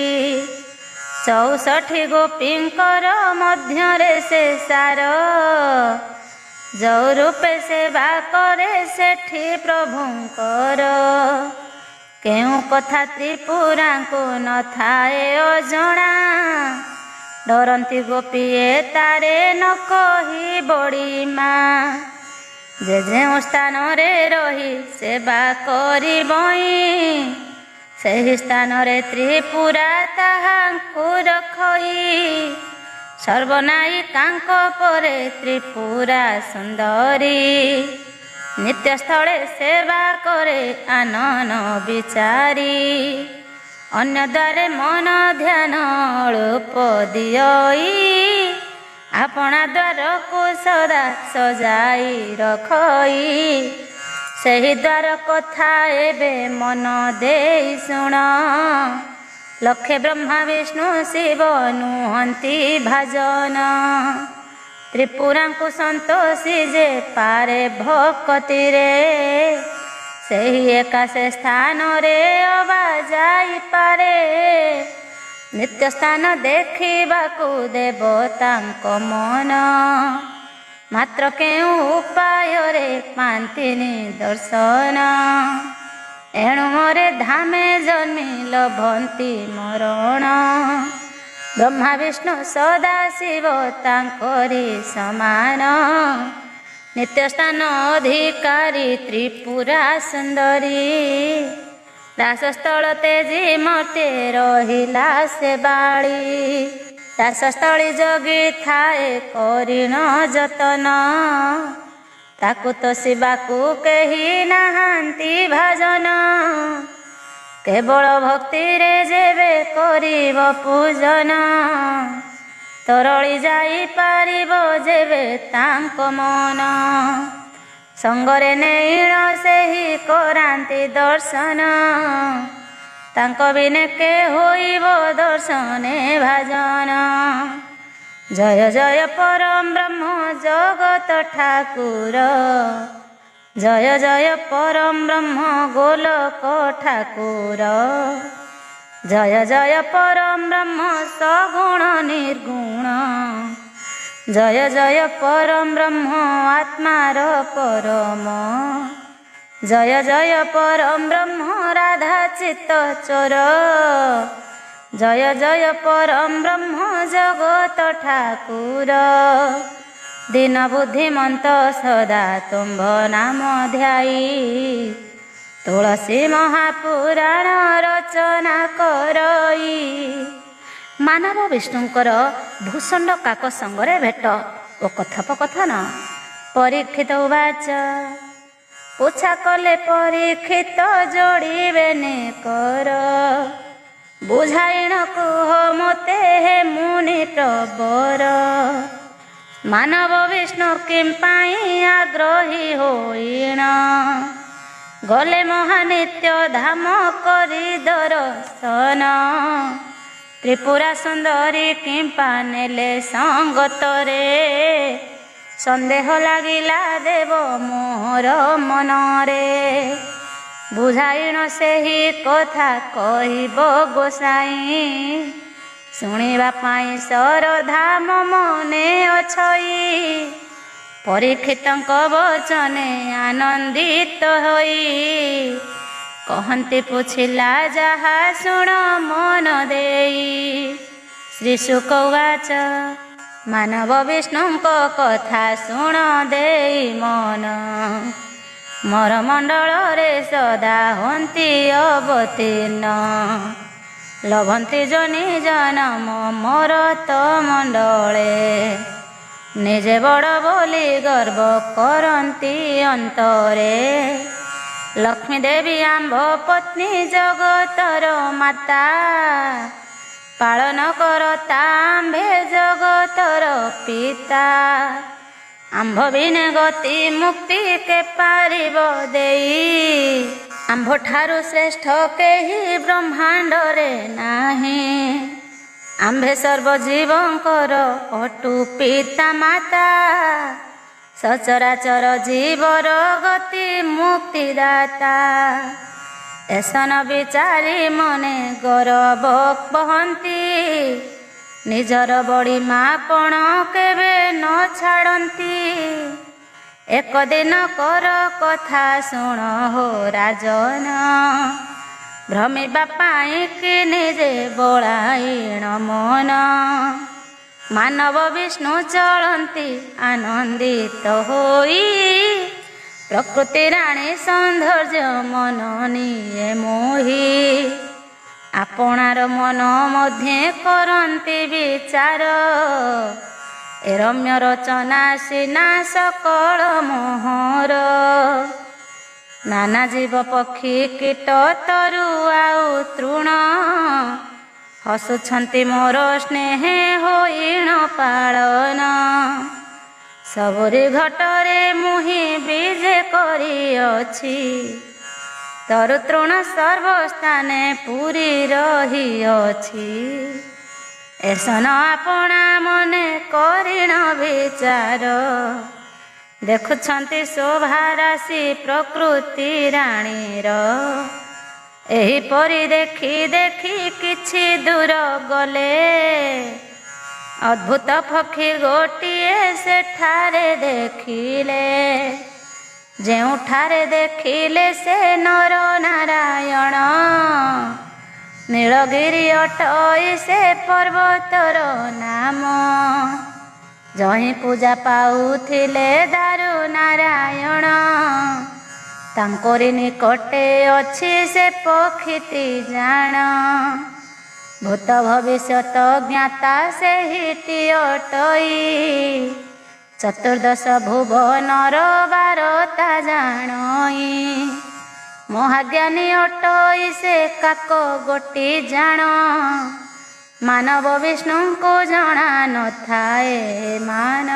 64 ଗୋପୀଙ୍କର ମଧ୍ୟରେ ସେ ସାର ଯୋଉ ରୂପେ ସେବା କରେ ସେଠି ପ୍ରଭୁଙ୍କର କେଉଁ କଥା ତ୍ରିପୁରାଙ୍କୁ ନଥାଏ ଅଜଣା ଡରନ୍ତି ଗୋପୀଏ ତାରେ ନ କହି ବଡ଼ିମା ଯେ ଯେଉଁ ସ୍ଥାନରେ ରହି ସେବା କରିବଇଁ ସେହି ସ୍ଥାନରେ ତ୍ରିପୁରା ତାହାଙ୍କୁ ରଖଇ ସର୍ବନାୟିକାଙ୍କ ପରେ ତ୍ରିପୁରା ସୁନ୍ଦରୀ ନିତ୍ୟସ୍ଥଳେ ସେବା କରେ ଆନନ ବିଚାରି ଅନ୍ୟ ଦ୍ୱାରେ ମନ ଧ୍ୟାନ ଅଳ୍ପ ଦିଅଇ ଆପଣା ଦ୍ୱାରକୁ ସଦା ସଜାଇ ରଖଇ ସେହି ଦ୍ୱାର କଥା ଏବେ ମନ ଦେଇ ଶୁଣ ଲକ୍ଷେ ବ୍ରହ୍ମା ବିଷ୍ଣୁ ଶିବ ନୁହନ୍ତି ଭାଜନ ତ୍ରିପୁରାଙ୍କୁ ସନ୍ତୋଷି ଯେ ପାରେ ଭକତିରେ ସେହି ଏକା ସେ ସ୍ଥାନରେ ଅବା ଯାଇପାରେ ନିତ୍ୟ ସ୍ଥାନ ଦେଖିବାକୁ ଦେବତାଙ୍କ ମନ ମାତ୍ର କେଉଁ ଉପାୟରେ ପାନ୍ତିନି ଦର୍ଶନ ଏଣୁ ମୋରେ ଧାମେ ଜନ୍ମି ଲଭନ୍ତି ମରଣ ବ୍ରହ୍ମା ବିଷ୍ଣୁ ସଦା ଶିବ ତାଙ୍କରି ସମାନ ନିତ୍ୟସ୍ଥାନ ଅଧିକାରୀ ତ୍ରିପୁରା ସୁନ୍ଦରୀ ରାସସ୍ଥଳ ତେଜି ମତେ ରହିଲା ସେ ବାଳି ରାସସ୍ଥଳୀ ଜଗି ଥାଏ କରିଣ ଯତନ ତାକୁ ତ ଶିବାକୁ କେହି ନାହାନ୍ତି ଭାଜନ କେବଳ ଭକ୍ତିରେ ଯେବେ କରିବ ପୂଜନ ତରଳି ଯାଇପାରିବ ଯେବେ ତାଙ୍କ ମନ ସଙ୍ଗରେ ନେଇଣ ସେହି କରାନ୍ତି ଦର୍ଶନ ତାଙ୍କ ବିନେ କେ ହୋଇବ ଦର୍ଶନେ ଭାଜନ ଜୟ ଜୟ ପରମ ବ୍ରହ୍ମ ଜଗତ ଠାକୁର ଜୟ ଜୟ ପରମ ବ୍ରହ୍ମ ଗୋଲକ ଠାକୁର ଜୟ ଜୟ ପରମ ବ୍ରହ୍ମ ସଗୁଣ ନିର୍ଗୁଣ ଜୟ ଜୟ ପରମ ବ୍ରହ୍ମ ଆତ୍ମାର ପରମ ଜୟ ଜୟ ପରମ ବ୍ରହ୍ମ ରାଧା ଚିତ୍ତ ଚୋର ଜୟ ଜୟ ପରମ ବ୍ରହ୍ମ ଜଗତ ଠାକୁର ଦିନ ବୁଦ୍ଧିମନ୍ତ ସଦା ତୁମ୍ଭ ନାମ ଧ୍ୟାଇ ତୁଳସୀ ମହାପୁରାଣ ରଚନା କରଇ ମାନବ ବିଷ୍ଣୁଙ୍କର ଭୂଷଣ୍ଡ କାକ ସଙ୍ଗରେ ଭେଟ ଓ କଥୋପକଥନ ପରୀକ୍ଷିତ ଉବାଚ ପୁଛା କଲେ ପରୀକ୍ଷିତ ଯୋଡ଼ିବେନି କର ବୁଝାଇଣ କୁହ ମୋତେ ହେ ମୁନି ପ୍ରବର ମାନବ ବିଷ୍ଣୁ କିମ୍ପାଇଁ ଆଗ୍ରହୀ ହୋଇଣ ଗଲେ ମହାନିତ୍ୟ ଧାମ କରି ଦର୍ଶନ ତ୍ରିପୁରା ସୁନ୍ଦରୀ କିମ୍ପା ନେଲେ ସଙ୍ଗତରେ ସନ୍ଦେହ ଲାଗିଲା ଦେବ ମୋର ମନରେ ବୁଝାଇଣ ସେହି କଥା କହିବ ଗୋସାଇଁ ଶୁଣିବା ପାଇଁ ଶରଧା ମନେ ଅଛଇ ପରୀକ୍ଷିତଙ୍କ ବଚନେ ଆନନ୍ଦିତ ହୋଇ କହନ୍ତି ପୁଛିଲା ଯାହା ଶୁଣ ମନ ଦେଇ ଶ୍ରୀଶୁକ ଉବାଚ ମାନବ ବିଷ୍ଣୁଙ୍କ କଥା ଶୁଣ ଦେଇ ମନ ମୋର ମଣ୍ଡଳରେ ସଦା ହନ୍ତି ଅବତୀର୍ଣ୍ଣ ଲଭନ୍ତି ଜନି ଜନମ ମୋର ତ ମଣ୍ଡଳେ ନିଜେ ବଡ଼ ବୋଲି ଗର୍ବ କରନ୍ତି ଅନ୍ତରେ ଲକ୍ଷ୍ମୀ ଦେବୀ ଆମ୍ଭ ପତ୍ନୀ ଜଗତର ମାତା ପାଳନ କରତା ଆମ୍ଭେ ଜଗତର ପିତା ଆମ୍ଭ ବିନେ ଗତି ମୁକ୍ତି କେ ପାରିବ ଦେଇ ଆମ୍ଭଠାରୁ ଶ୍ରେଷ୍ଠ କେହି ବ୍ରହ୍ମାଣ୍ଡରେ ନାହିଁ ଆମ୍ଭେ ସର୍ବଜୀବଙ୍କର ଅଟୁ ପିତା ମାତା ସଚରାଚର ଜୀବର ଗତି ମୁକ୍ତିଦାତା ଏସନ ବିଚାରି ମନେ ଗୌରବ ବହନ୍ତି ନିଜର ବଡ଼ି ମାପଣ କେବେ ନ ଛାଡ଼ନ୍ତି ଏକଦିନ କର କଥା ଶୁଣ ହୋ ରାଜନ ଭ୍ରମିବା ପାଇଁ କି ନିଜେ ବଳାଇଣ ମନ ମାନବ ବିଷ୍ଣୁ ଚଳନ୍ତି ଆନନ୍ଦିତ ହୋଇ ପ୍ରକୃତି ରାଣୀ ସୌନ୍ଦର୍ଯ୍ୟ ମନ ନିଏ ମୋହି ଆପଣାର ମନ ମଧ୍ୟେ କରନ୍ତି ବିଚାର ଏ ରମ୍ୟ ରଚନା ସିନା ସକଳ ମୋହର ନାନା ଜୀବ ପକ୍ଷୀ କୀଟ ତରୁ ଆଉ ତୃଣ ହସୁଛନ୍ତି ମୋର ସ୍ନେହେ ହୋଇଣ ପାଳନ ସବୁରି ଘଟରେ ମୁହିଁ ବିଜେ କରିଅଛି ତରୁ ତୃଣ ସର୍ବସ୍ଥାନେ ପୁରୀ ରହିଅଛି ଏସନ ଆପଣା ମନେ କରିଣ ବିଚାର ଦେଖୁଛନ୍ତି ଶୋଭା ରାଶି ପ୍ରକୃତି ରାଣୀର ଏହିପରି ଦେଖି ଦେଖି କିଛି ଦୂର ଗଲେ ଅଦ୍ଭୁତ ପକ୍ଷୀ ଗୋଟିଏ ସେଠାରେ ଦେଖିଲେ ଯେଉଁଠାରେ ଦେଖିଲେ ସେ ନର ନାରାୟଣ ନୀଳଗିରି ଅଟଇ ସେ ପର୍ବତର ନାମ ଯହିଁ ପୂଜା ପାଉଥିଲେ ଦାରୁ ନାରାୟଣ ତାଙ୍କରି ନିକଟେ ଅଛି ସେ ପକ୍ଷୀଟି ଜାଣ ଭୂତ ଭବିଷ୍ୟତ ଜ୍ଞାତା ସେହିଟି ଅଟଇ ଚତୁର୍ଦଶ ଭୁବନର ବାରତା ଜାଣଇ ମହାଜ୍ଞାନୀ ଅଟଇ ସେ କାକ ଗୋଟି ଜାଣ ମାନବ ବିଷ୍ଣୁଙ୍କୁ ଜଣା ନଥାଏ ମାନ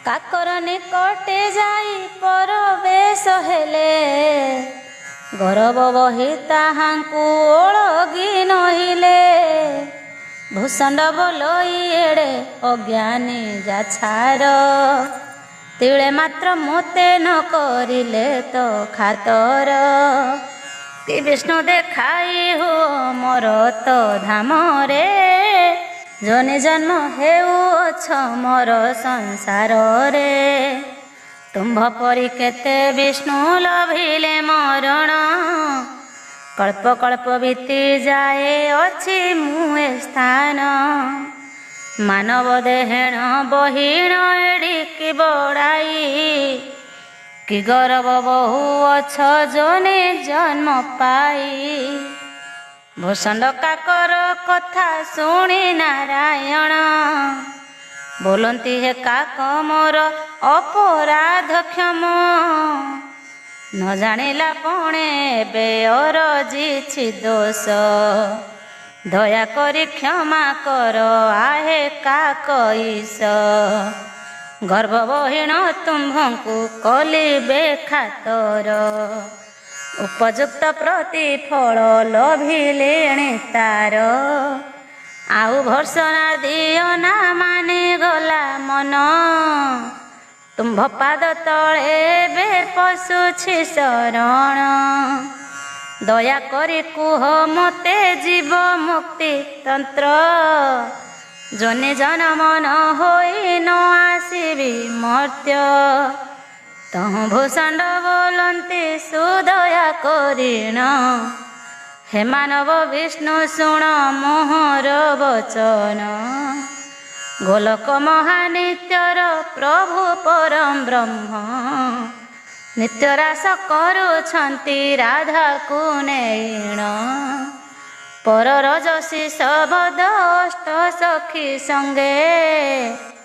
କାକର ନିକଟେ ଯାଇ ପରବେଶ ହେଲେ ଗରବ ବହି ତାହାଙ୍କୁ ଓଳଗି ନହିଲେ ଭୂଷଣ୍ଡ ବୋଲଇ ଏଡ଼େ ଅଜ୍ଞାନୀ ଯାଛାର ତିଳେ ମାତ୍ର ମୋତେ ନ କରିଲେ ତ ଖାତର କି ବିଷ୍ଣୁ ଦେଖାଇ ହୁଅ ମୋର ତ ଧାମରେ ଜନି ଜନ୍ମ ହେଉଅଛ ମୋର ସଂସାରରେ ତୁମ୍ଭ ପରି କେତେ ବିଷ୍ଣୁ ଲଭିଲେ ମରଣ କଳ୍ପ କଳ୍ପ ବିତି ଯାଏ ଅଛି ମୁଁ ଏ ସ୍ଥାନ ମାନବ ଦେହେଣ ବହିଣ ଏଡ଼ିକି ବଡ଼ାଇ କି ଗୌରବ ବହୁ ଅଛ ଜନେ ଜନ୍ମ ପାଇ ଭୂଷଣ୍ଡ କାକର କଥା ଶୁଣି ନାରାୟଣ ବୋଲନ୍ତି ହେ କାକ ମୋର ଅପରାଧ କ୍ଷମ ନ ଜାଣିଲା ପଣେ ଏବେ ଅରଜିଛି ଦୋଷ ଦୟାକରି କ୍ଷମା କର ଆହେ କାକ ଈଶ ଗର୍ଭବହୀଣ ତୁମ୍ଭଙ୍କୁ କଲିବେ ଖାତର। ଉପଯୁକ୍ତ ପ୍ରତିଫଳ ଲଭିଲେଣି ତାର। ଆଉ ଭର୍ସନା ଦିଅ ନା ମାନିଗଲା ମନ। ତୁମ୍ଭ ପାଦ ତଳେ ଏବେ ପଶୁଛି ଶରଣ। ଦୟାକରି କୁହ ମୋତେ ଜୀବ ମୁକ୍ତି ତନ୍ତ୍ର। ଜନେ ଜନମନ ହୋଇ ନ ଆସିବି ମର୍ତ୍ତ୍ୟ। ତହୁଁ ଭୂଷଣ୍ଡ ବୋଲନ୍ତି ସୁଦୟା କରିଣ। ହେ ମାନବ ବିଷ୍ଣୁ ଶୁଣ ମୋହର ବଚନ। ଗୋଲକ ମହାନିତ୍ୟର ପ୍ରଭୁ ପରମ ବ୍ରହ୍ମ। ନିତ୍ୟ ରାସ କରୁଛନ୍ତି ରାଧାକୁ ନେଇଣ। ପର ରଜସୀ ସବଦ ଅଷ୍ଟ ସଖୀ ସଙ୍ଗେ।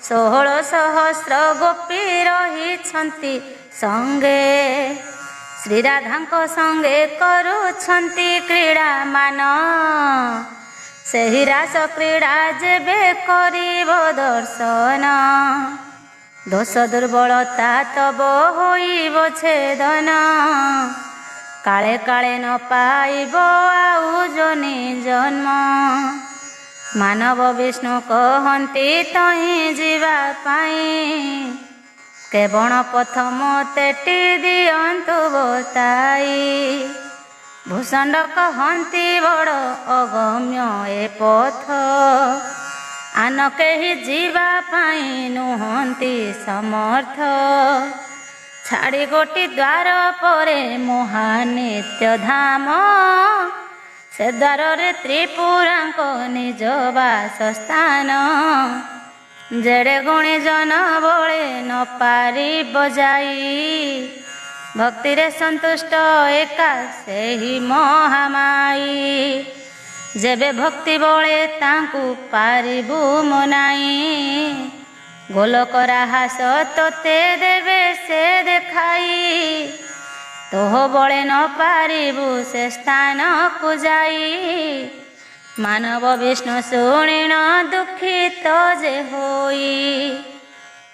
16 ସହସ୍ର ଗୋପୀ ରହିଛନ୍ତି ସଙ୍ଗେ। ଶ୍ରୀରାଧାଙ୍କ ସଙ୍ଗେ କରୁଛନ୍ତି କ୍ରୀଡ଼ାମାନ। ସେହି ରାସ କ୍ରୀଡ଼ା ଯେବେ କରିବ ଦର୍ଶନ। ଦୋଷ ଦୁର୍ବଳତା ତବ ହୋଇବ ଛେଦନ। କାଳେ କାଳେ ନ ପାଇବ ଆଉ ଜନି ଜନ୍ମ। ମାନବ ବିଷ୍ଣୁ କହନ୍ତି ତହିଁ ଯିବା ପାଇଁ। କେବଳ ପଥ ମୋତେ ଟି ଦିଅନ୍ତୁ ବତାଇ। ଭୂଷଣ୍ଡ କହନ୍ତି ବଡ଼ ଅଗମ୍ୟ ଏ ପଥ। ଆନ କେହି ଯିବା ପାଇଁ ନୁହନ୍ତି ସମର୍ଥ। ଛାଡ଼ି ଗୋଟି ଦ୍ୱାର ପରେ ମହାନିତ୍ୟ ଧାମ। ସେ ଦ୍ୱାରରେ ତ୍ରିପୁରାଙ୍କ ନିଜ ବାସସ୍ଥାନ। ଯେଡ଼େ ଗୁଣି ଜନ ବଳେ ନ ପାରିବ ଯାଇ। ଭକ୍ତିରେ ସନ୍ତୁଷ୍ଟ ଏକା ସେହି ମହାମାଇ। ଯେବେ ଭକ୍ତି ବଳେ ତାଙ୍କୁ ପାରିବୁ ମନାଇ। ଗୋଲକ ରାହାସ ତୋତେ ଦେବେ ସେ ଦେଖାଇ। ତୋହ ବଳେ ନ ପାରିବୁ ସେ ସ୍ଥାନକୁ ଯାଇ। ମାନବ ବିଷ୍ଣୁ ଶୁଣିଣ ଦୁଃଖିତ ଯେ ହୋଇ।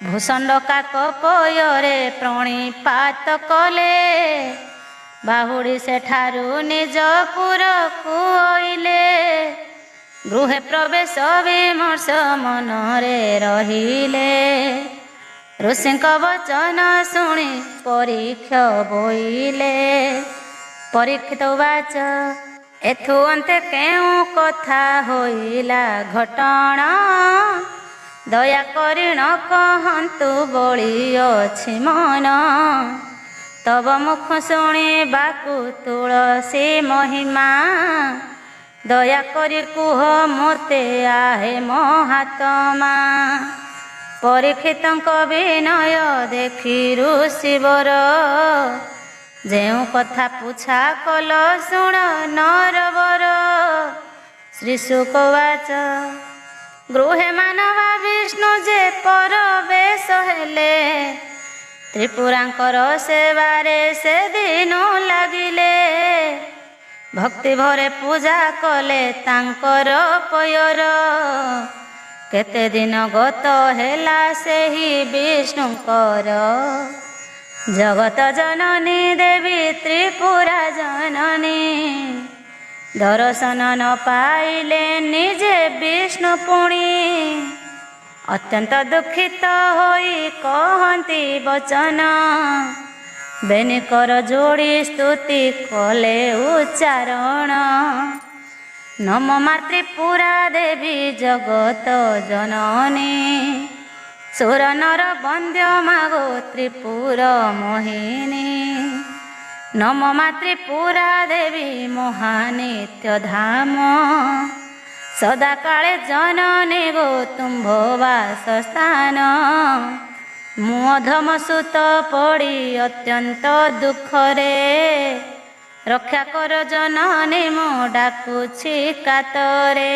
ଭୂଷଣ୍ଡ କାକ ପୟରେ ପ୍ରଣିପାତ କଲେ। ବାହୁଡ଼ି ସେଠାରୁ ନିଜ ପୁରକୁ ଅଇଲେ। ଗୃହେ ପ୍ରବେଶ ବିମର୍ଷ ମନରେ ରହିଲେ। ଋଷିଙ୍କ ବଚନ ଶୁଣି ପରୀକ୍ଷ ବୋଇଲେ। ପରୀକ୍ଷିତ ବାଚ ଏଥୁ ଅନ୍ତେ କେଉଁ କଥା ହୋଇଲା ଘଟଣା। ଦୟାକରି ନ କହନ୍ତୁ ବଳି ଅଛି ମନ। ତବ ମୁଖ ଶୁଣିବାକୁ ତୁଳସୀ ମହିମା। ଦୟାକରି କୁହ ମୋତେ ଆହେ ମହାତ୍ମା। ପରୀକ୍ଷିତଙ୍କ ବିନୟ ଦେଖି ଋଷିବର। ଯେଉଁ କଥା ପୁଛା କଲ ଶୁଣ ନରବର। ଶ୍ରୀ ଶୁକ ବାଚ ଗୃହେ ମାନବା ବିଷ୍ଣୁ ଯେ ପରବେଶ ହେଲେ। ତ୍ରିପୁରାଙ୍କର ସେବାରେ ସେ ଦିନ ଲାଗିଲେ। ଭକ୍ତି ଭରେ ପୂଜା କଲେ ତାଙ୍କର ପୟର। କେତେ ଦିନ ଗତ ହେଲା ସେହି ବିଷ୍ଣୁଙ୍କର। ଜଗତ ଜନନୀ ଦେବୀ ତ୍ରିପୁରା ଜନନୀ। ଦର୍ଶନ ନ ପାଇଲେ ନିଜେ ବିଷ୍ଣୁ ପୁଣି। ଅତ୍ୟନ୍ତ ଦୁଃଖିତ ହୋଇ କହନ୍ତି ବଚନ। ବେନିକର ଯୋଡ଼ି ସ୍ତୁତି କଲେ ଉଚ୍ଚାରଣ। ନମ ମାତୃପୁରା ଦେବୀ ଜଗତ ଜନନୀ। ସୁର ନର ବନ୍ଦ୍ୟ ମାଗୋ ତ୍ରିପୁର ମୋହିନୀ। ନମ ମାତୃପୁରା ଦେବୀ ମହାନିତ୍ୟ ଧାମ। ସଦାକାଳେ ଜନନୀ ଗୋ ତୁମ୍ଭ ବାସସ୍ଥାନ। ମୁଁ ଅଧମ ସୁତ ପଡ଼ି ଅତ୍ୟନ୍ତ ଦୁଃଖରେ। ରକ୍ଷା କର ଜନନୀ ମୁଁ ଡାକୁଛି କାତରେ।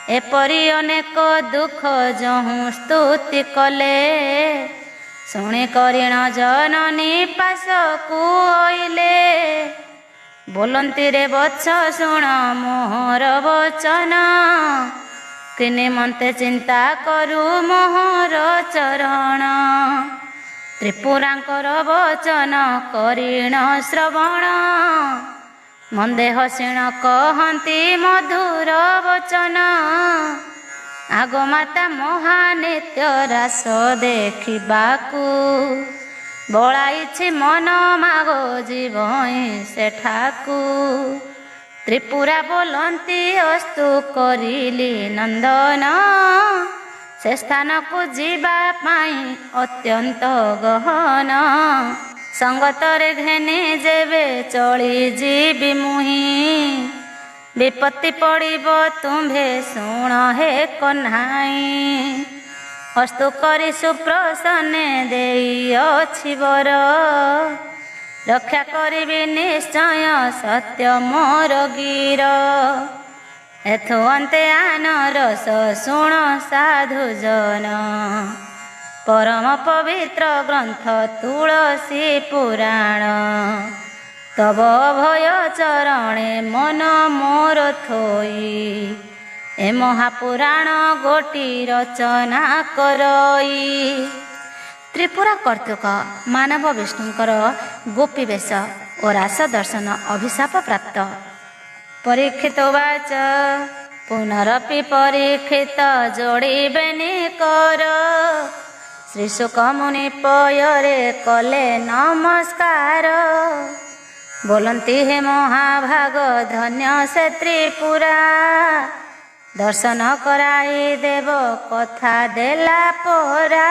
ଏପରି ଅନେକ ଦୁଃଖ ଯହୁଁ ସ୍ତୁତି କଲେ। ଶୁଣି କରିଣ ଜନନୀ ପାଶକୁ ଅଇଲେ। ବୋଲନ୍ତି ରେ ବତ୍ସ ଶୁଣ ମୋହର ବଚନ। କିନି ମନ୍ତେ ଚିନ୍ତା କରୁ ମୋହର ଚରଣ। ତ୍ରିପୁରାଙ୍କର ବଚନ କରିଣ ଶ୍ରବଣ। ମନ୍ଦେ ହସିଣ କହନ୍ତି ମଧୁର ବଚନ। ଆଗ ମାତା ମହାନିତ୍ୟ ରାସ ଦେଖିବାକୁ। ବଳାଇଛି ମନ ମାଗ ଯିବଇଁ ସେଠାକୁ। ତ୍ରିପୁରା ବୋଲନ୍ତି ଅସ୍ତୁ କରିଲି ନନ୍ଦନ। ସେ ସ୍ଥାନକୁ ଯିବା ପାଇଁ ଅତ୍ୟନ୍ତ ଗହନ। ସଙ୍ଗତରେ ଘେନି ଯେବେ ଚଳିଯିବି ମୁହିଁ। ବିପତ୍ତି ପଡ଼ିବ ତୁମ୍ଭେ ଶୁଣ ହେ କହ୍ନାଇ। ଅସ୍ତୁ କରି ସୁପ୍ରସନ୍ନେ ଦେଇଅଛି ବର। ରକ୍ଷା କରିବି ନିଶ୍ଚୟ ସତ୍ୟ ମୋର ଗିର। ଏଥୁ ଅନ୍ତେ ଆନ ରସ ଶୁଣ ସାଧୁଜନ। ପରମ ପବିତ୍ର ଗ୍ରନ୍ଥ ତୁଳସୀ ପୁରାଣ। ତବ ଅଭୟ ଚରଣେ ମନ ମୋର ଥୋଇ। ଏ ମହାପୁରାଣ ଗୋଟି ରଚନା କରଇ। ତ୍ରିପୁରା କର୍ତ୍ତୃକ ମାନବ ବିଷ୍ଣୁଙ୍କର ଗୋପୀ ବେଶ ଓ ରାସ ଦର୍ଶନ ଅଭିଶାପ ପ୍ରାପ୍ତ। ପରୀକ୍ଷିତ ବାଚ ପୁନରପି ପରୀକ୍ଷିତ ଯୋଡ଼ିବେନି କର। ଶ୍ରୀ ଶୁକ ମୁନି ପୟରେ କଲେ ନମସ୍କାର। ବୋଲନ୍ତି ହେ ମହାଭାଗ ଧନ୍ୟ ସେ ତ୍ରିପୁରା। ଦର୍ଶନ କରାଇ ଦେବ କଥା ଦେଲା ପରା।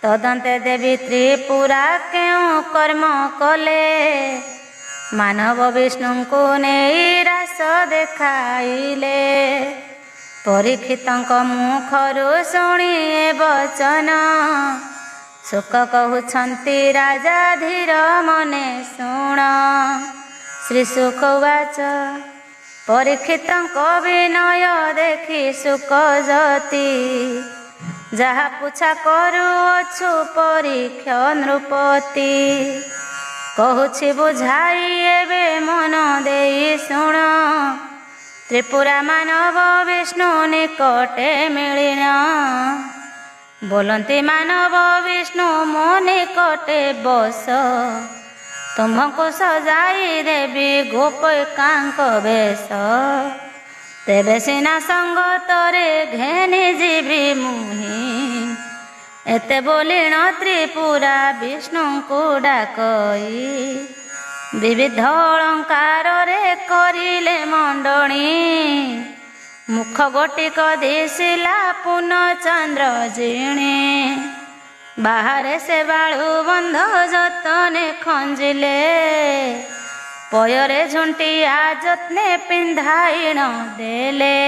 ତଦନ୍ତେ ଦେବୀ ତ୍ରିପୁରା କେଉଁ କର୍ମ କଲେ। ମାନବ ବିଷ୍ଣୁଙ୍କୁ ନେଇ ରାସ ଦେଖାଇଲେ। ପରୀକ୍ଷିତଙ୍କ ମୁଖରୁ ଶୁଣି ଏ ବଚନ। ଶୁକ କହୁଛନ୍ତି ରାଜା ଧୀର ମନେ ଶୁଣ। ଶ୍ରୀ ଶୁକ ବାଚ ପରୀକ୍ଷିତଙ୍କ ବିନୟ ଦେଖି ଶୁକ ଯତି। ଯାହା ପୁଛା କରୁଅଛୁ ପରୀକ୍ଷ ନୃପତି। କହୁଛି ବୁଝାଇ ଏବେ ମନ ଦେଇ ଶୁଣ। ତ୍ରିପୁରା ମାନବ ବିଷ୍ଣୁ ନିକଟେ ମିଳିନ। ବୋଲନ୍ତି ମାନବ ବିଷ୍ଣୁ ମୋ ନିକଟେ ବସ। ତୁମ୍ଭଙ୍କୁ ସଜାଇ ଦେବି ଗୋପିକାଙ୍କ ବେଶ। ତେବେ ସିନା ସଙ୍ଗତରେ ଘେନି ଯିବି ମୁହିଁ। ଏତେ ବୋଲିଣ ତ୍ରିପୁରା ବିଷ୍ଣୁଙ୍କୁ ଡାକଇ। ବିବିଧ ଅଳଙ୍କାରରେ କରିଲେ ମଣ୍ଡଣୀ। ମୁଖ ଗୋଟିକ ଦିଶିଲା ପୂର୍ଣ୍ଣଚନ୍ଦ୍ର ଜିଣି। ବାହାରେ ସେ ବାଳୁ ବନ୍ଧ ଯତନେ ଖଞ୍ଜିଲେ। ପୟରେ ଝୁଣ୍ଟିଆ ଯତ୍ନେ ପିନ୍ଧାଇଣ ଦେଲେ।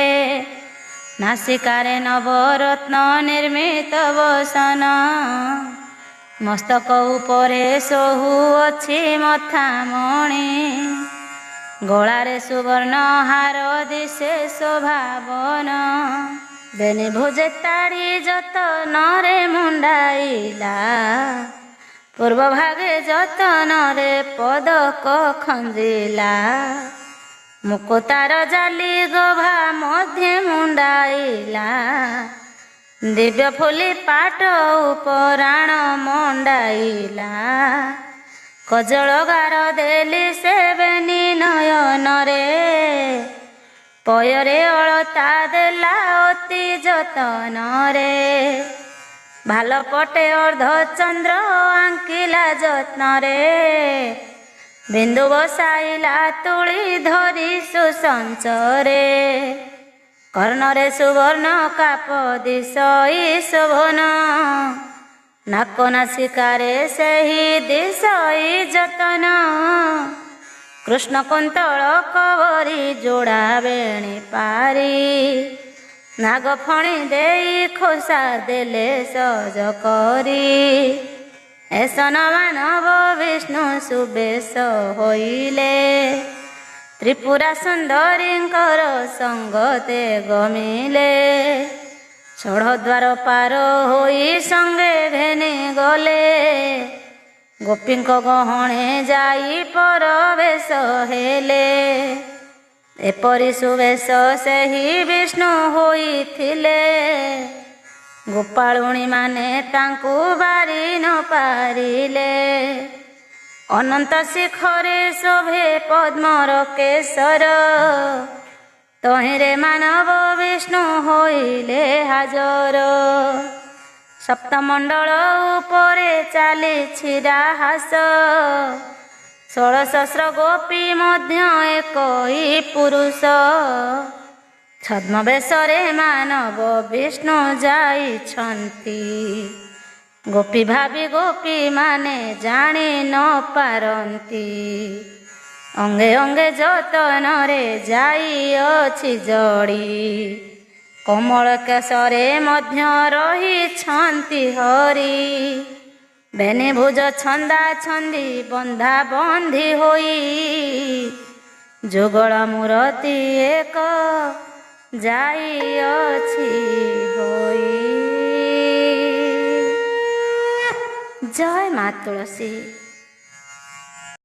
ନାସିକାରେ ନବରତ୍ନ ନିର୍ମିତ ବସନ। ମସ୍ତକ ଉପରେ ଶୋହୁଅଛି ମଥାମଣି। ଗଳାରେ ସୁବର୍ଣ୍ଣ ହାର ଦିଶେ ଶୋଭାବନ। ବେନି ଭୁଜେ ତାଡ଼ି ଯତନରେ ମୁଣ୍ଡାଇଲା। ପୂର୍ବ ଭାଗେ ଯତନରେ ପଦକ ଖଞ୍ଜିଲା। ମୁକୁତାର ଜାଲି ଗଭା ମଧ୍ୟ ମୁଣ୍ଡାଇଲା। ଦିବ୍ୟ ଫୁଲି ପାଟ ଉପରାଣ ମଣ୍ଡାଇଲା। କଜଳ ଗାର ଦେଲି ସେ ବେନି ନୟନରେ। ପୟରେ ଅଳତା ଦେଲା ଅତି ଯତନରେ। ଭାଲ ପଟେ ଅର୍ଦ୍ଧ ଚନ୍ଦ୍ର ଆଙ୍କିଲା ଯତ୍ନରେ। ବିନ୍ଦୁ ବସାଇଲା ତୁଳି ଧରି ସୁସଞ୍ଚରେ। କର୍ଣ୍ଣରେ ସୁବର୍ଣ୍ଣ କାପ ଦିଶଇ ଶୋଭନ। ନାକ ନାସିକାରେ ସେହି ଦିଶଇ ଯତନ। କୃଷ୍ଣ କୁନ୍ତଳ କବରୀ ଯୋଡ଼ା ବେଣୀ ପାରି। ନାଗ ଫଣି ଦେଇ ଖୋସା ଦେଲେ ସଜ କରି। ଏସନ ମାନବ ବିଷ୍ଣୁ ସୁବେଶ ହୋଇଲେ। ତ୍ରିପୁରା ସୁନ୍ଦରୀଙ୍କର ସଙ୍ଗତେ ଗମିଲେ। ଷୋଢ଼ଦ୍ୱାର ପାର ହୋଇ ସଙ୍ଗେ ଘେନି ଗଲେ। ଗୋପୀଙ୍କ ଗହଣେ ଯାଇ ପରବେଶ ହେଲେ। ଏପରି ସୁବେଶ ସେହି ବିଷ୍ଣୁ ହୋଇଥିଲେ, ଗୋପାଳୁଣୀମାନେ ତାଙ୍କୁ ବାରି ନ ପାରିଲେ। ଅନନ୍ତ ଶିଖରେ ଶୋଭେ ପଦ୍ମର କେଶର, ତହିଁରେ ମାନବ ବିଷ୍ଣୁ ହୋଇଲେ ହାଜର। ସପ୍ତମଣ୍ଡଳ ଉପରେ ଚାଲିଛି ରାହାସ, 16,000 ଗୋପୀ ମଧ୍ୟ ଏକଇ ପୁରୁଷ। ଛଦ୍ମବେଶରେ ମାନବ ବିଷ୍ଣୁ ଯାଇଛନ୍ତି, ଗୋପୀ ଭାବି ଗୋପୀମାନେ ଜାଣି ନ ପାରନ୍ତି। ଅଙ୍ଗେ ଅଙ୍ଗେ ଯତନରେ ଯାଇଅଛି ଜଡ଼ି, କୋମଳ କେଶରେ ମଧ୍ୟ ରହିଛନ୍ତି ହରି। ବେନି ଭୁଜ ଛନ୍ଦା ଛନ୍ଦି ବନ୍ଧା ବନ୍ଧି ହୋଇ, ଯୁଗଳ ମୂରତି ଏକ ଯାଇଅଛି ହୋଇ। ଜୟ ମା ତୁଳସୀ।